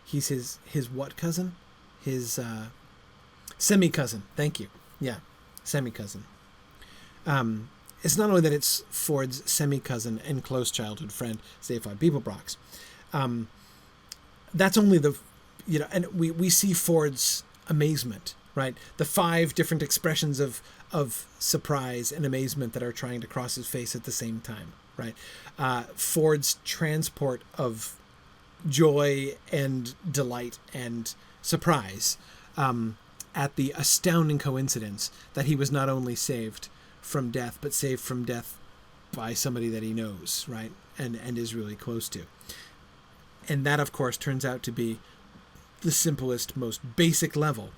he's his what cousin? His semi-cousin. Thank you. Yeah, semi-cousin. It's not only that it's Ford's semi-cousin and close childhood friend, Zaphod Beeblebrox. That's only and we see Ford's amazement, right? The 5 different expressions of surprise and amazement that are trying to cross his face at the same time, right? Ford's transport of joy and delight and surprise at the astounding coincidence that he was not only saved from death, but saved from death by somebody that he knows, right? And is really close to. And that, of course, turns out to be the simplest, most basic level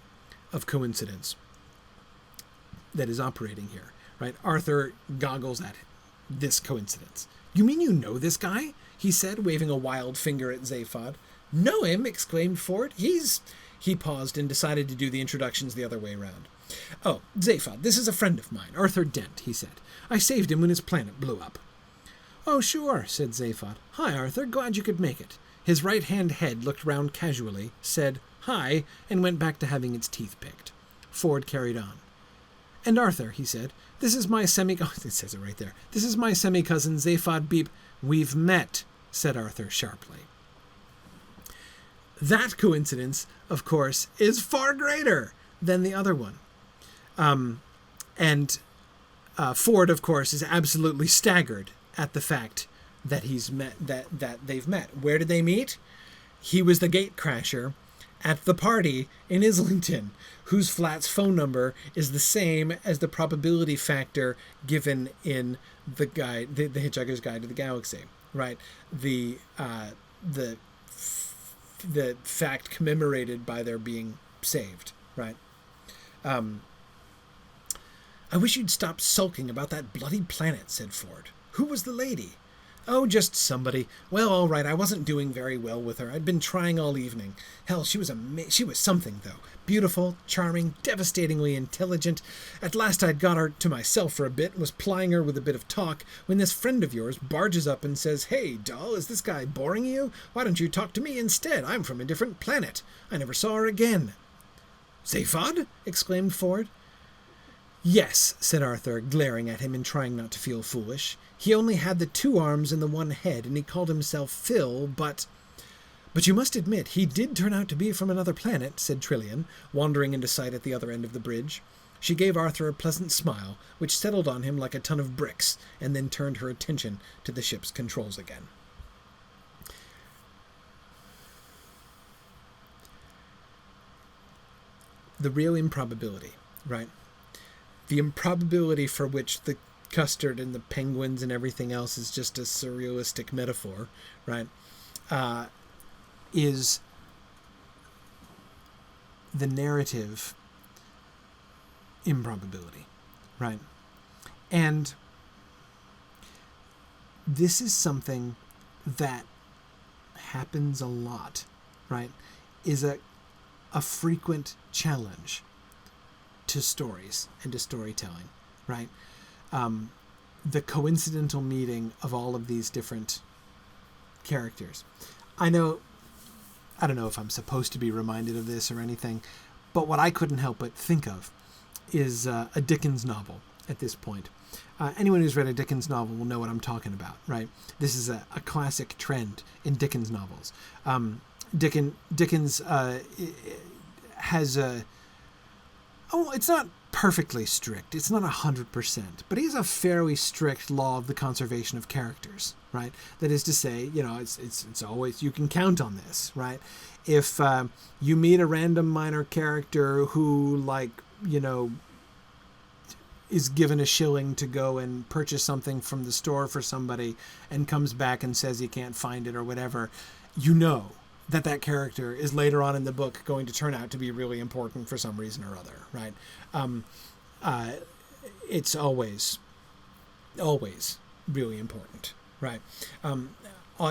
of coincidence that is operating here, right? Arthur goggles at this coincidence. "You mean you know this guy?" he said, waving a wild finger at Zaphod. "Know him?" exclaimed Ford. He paused and decided to do the introductions the other way around. "Oh, Zaphod, this is a friend of mine, Arthur Dent," he said. "I saved him when his planet blew up." "Oh, sure," said Zaphod. "Hi, Arthur, glad you could make it." His right-hand head looked round casually, said, "Hi," and went back to having its teeth picked. Ford carried on. "And Arthur," he said, "this is my it says it right there. This is my semi-cousin Zaphod Beep." "We've met," said Arthur sharply. That coincidence, of course, is far greater than the other one. Ford, of course, is absolutely staggered at the fact that they've met. Where did they meet? He was the gatecrasher at the party in Islington, whose flat's phone number is the same as the probability factor given in the guide, the Hitchhiker's Guide to the Galaxy, right? The fact commemorated by their being saved, right? "I wish you'd stop sulking about that bloody planet," said Ford. "Who was the lady?" "Oh, just somebody. Well, all right, I wasn't doing very well with her. I'd been trying all evening. Hell, she was something, though. Beautiful, charming, devastatingly intelligent. At last I'd got her to myself for a bit and was plying her with a bit of talk when this friend of yours barges up and says, 'Hey, doll, is this guy boring you? Why don't you talk to me instead? I'm from a different planet.' I never saw her again." "Zaphod?" exclaimed Ford. "Yes," said Arthur, glaring at him and trying not to feel foolish. "He only had the 2 arms and the 1 head, and he called himself Phil, but you must admit he did turn out to be from another planet," said Trillian, wandering into sight at the other end of the bridge. She gave Arthur a pleasant smile, which settled on him like a ton of bricks, and then turned her attention to the ship's controls again. The real improbability, right? The improbability for which the custard and the penguins and everything else is just a surrealistic metaphor, right? Is the narrative improbability, right? And this is something that happens a lot, right? Is a frequent challenge to stories and to storytelling, right? The coincidental meeting of all of these different characters. I don't know if I'm supposed to be reminded of this or anything, but what I couldn't help but think of is a Dickens novel at this point. Anyone who's read a Dickens novel will know what I'm talking about, right? This is a classic trend in Dickens novels. Dickens has a... Oh, it's not perfectly strict. It's not 100%, but he has a fairly strict law of the conservation of characters, right? That is to say, it's always, you can count on this, right? If you meet a random minor character who, is given a shilling to go and purchase something from the store for somebody and comes back and says he can't find it or whatever, that character is later on in the book going to turn out to be really important for some reason or other, right? It's always really important, right?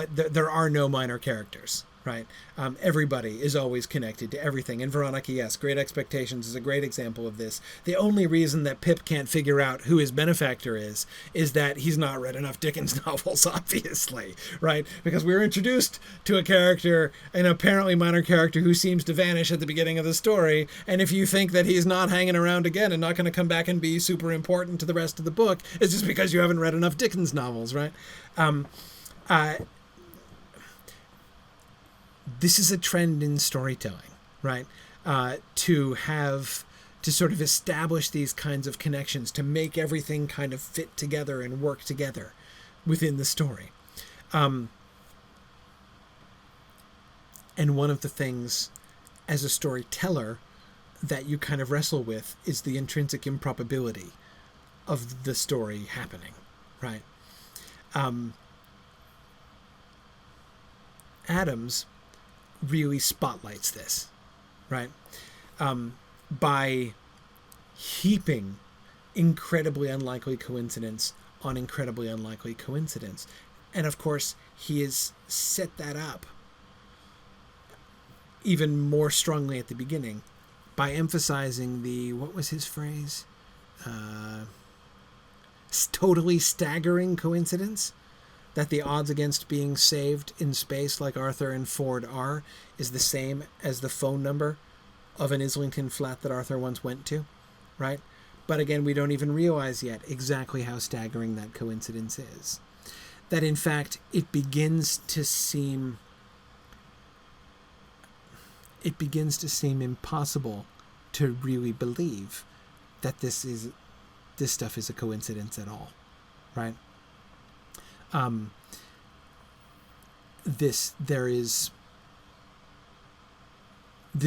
There are no minor characters, right? Everybody is always connected to everything. And Veronica, yes, Great Expectations is a great example of this. The only reason that Pip can't figure out who his benefactor is that he's not read enough Dickens novels, obviously, right? Because we're introduced to a character, an apparently minor character, who seems to vanish at the beginning of the story. And if you think that he's not hanging around again and not going to come back and be super important to the rest of the book, it's just because you haven't read enough Dickens novels, right? This is a trend in storytelling, right? To sort of establish these kinds of connections, to make everything kind of fit together and work together within the story. And one of the things as a storyteller that you kind of wrestle with is the intrinsic improbability of the story happening, right? Adams really spotlights this, right? By heaping incredibly unlikely coincidence on incredibly unlikely coincidence. And of course, he has set that up even more strongly at the beginning by emphasizing what was his phrase? Totally staggering coincidence. That the odds against being saved in space, like Arthur and Ford are, is the same as the phone number of an Islington flat that Arthur once went to, right? But again, we don't even realize yet exactly how staggering that coincidence is. That in fact, it begins to seem impossible to really believe that this stuff is a coincidence at all, right? This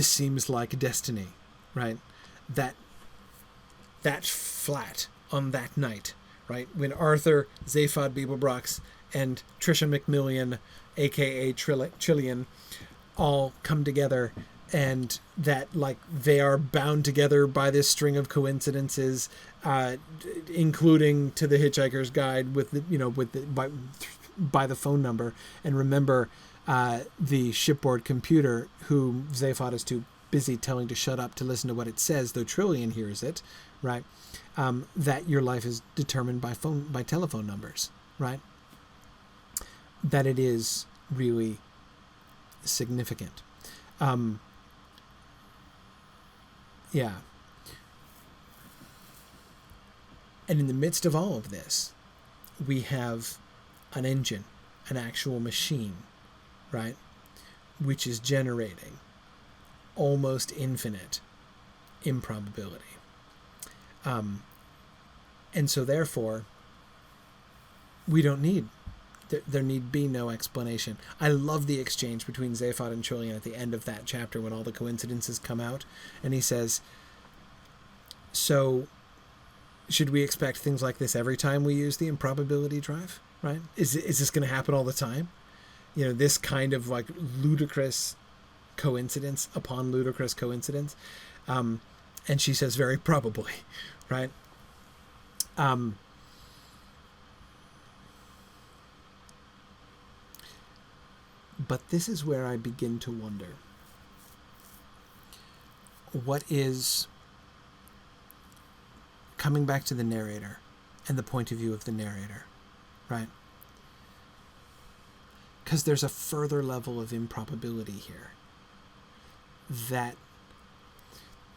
seems like destiny, right? That flat on that night, right? When Arthur, Zaphod Beeblebrox, and Trisha McMillian, aka Trillian, all come together, and that like they are bound together by this string of coincidences, including to the Hitchhiker's Guide with the, by the phone number. And remember, the shipboard computer, who Zaphod is too busy telling to shut up to listen to what it says, though Trillian hears it, right? That your life is determined by telephone numbers, right? That it is really significant. Yeah. And in the midst of all of this, we have an engine, an actual machine, right? Which is generating almost infinite improbability. And so therefore, we don't need, there need be no explanation. I love the exchange between Zaphod and Trillian at the end of that chapter when all the coincidences come out. And he says, so should we expect things like this every time we use the improbability drive, right? Is this going to happen all the time? You know, this kind of like ludicrous coincidence upon ludicrous coincidence. And she says, very probably, right? But this is where I begin to wonder, what is, coming back to the narrator and the point of view of the narrator, right? Because there's a further level of improbability here, that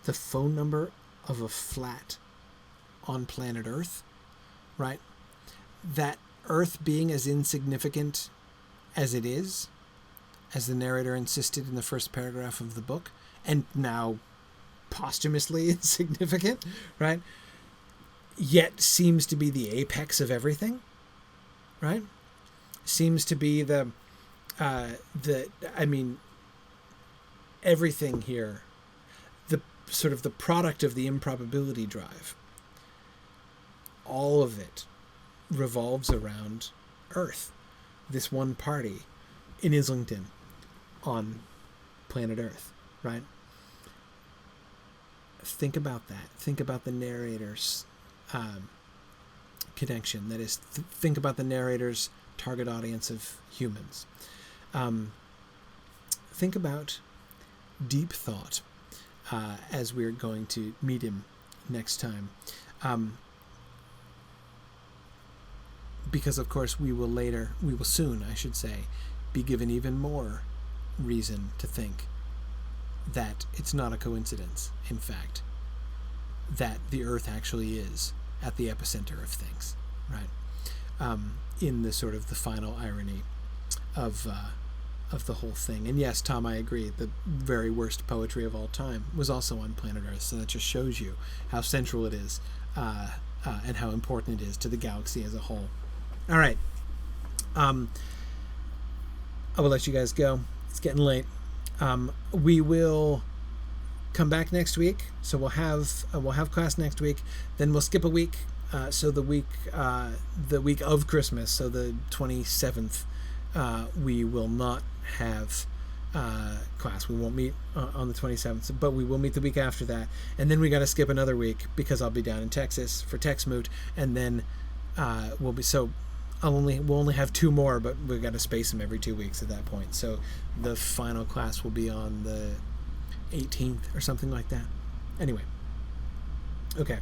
the phone number of a flat on planet Earth, right? That Earth being as insignificant as it is, as the narrator insisted in the first paragraph of the book, and now posthumously insignificant, right? Yet seems to be the apex of everything, right? Seems to be everything here, the sort of the product of the improbability drive, all of it revolves around Earth, this one party in Islington on planet Earth, right? Think about that. Think about the narrator's connection. That is, think about the narrator's target audience of humans. Think about deep thought as we're going to meet him next time. Because, of course, we will soon, I should say, be given even more reason to think that it's not a coincidence, in fact, that the Earth actually is at the epicenter of things, right? In the sort of the final irony of the whole thing. And yes, Tom, I agree, the very worst poetry of all time was also on planet Earth, so that just shows you how central it is and how important it is to the galaxy as a whole. All right. I will let you guys go. It's getting late. We will come back next week, so we'll have class next week. Then we'll skip a week. So the week of Christmas, so the 27th, we will not have class. We won't meet on the 27th, but we will meet the week after that. And then we got to skip another week because I'll be down in Texas for TexMoot, and then we'll only have 2 more, but we've got to space them every 2 weeks at that point. So the final class will be on the 18th or something like that. Anyway. Okay.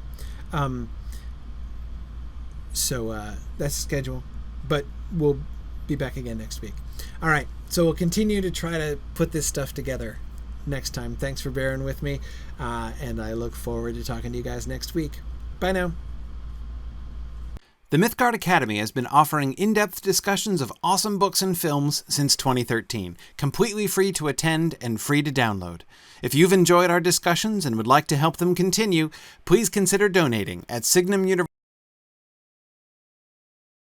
So that's the schedule, but we'll be back again next week. All right. So we'll continue to try to put this stuff together next time. Thanks for bearing with me, and I look forward to talking to you guys next week. Bye now. The Mythgard Academy has been offering in-depth discussions of awesome books and films since 2013, completely free to attend and free to download. If you've enjoyed our discussions and would like to help them continue, please consider donating at Signum University.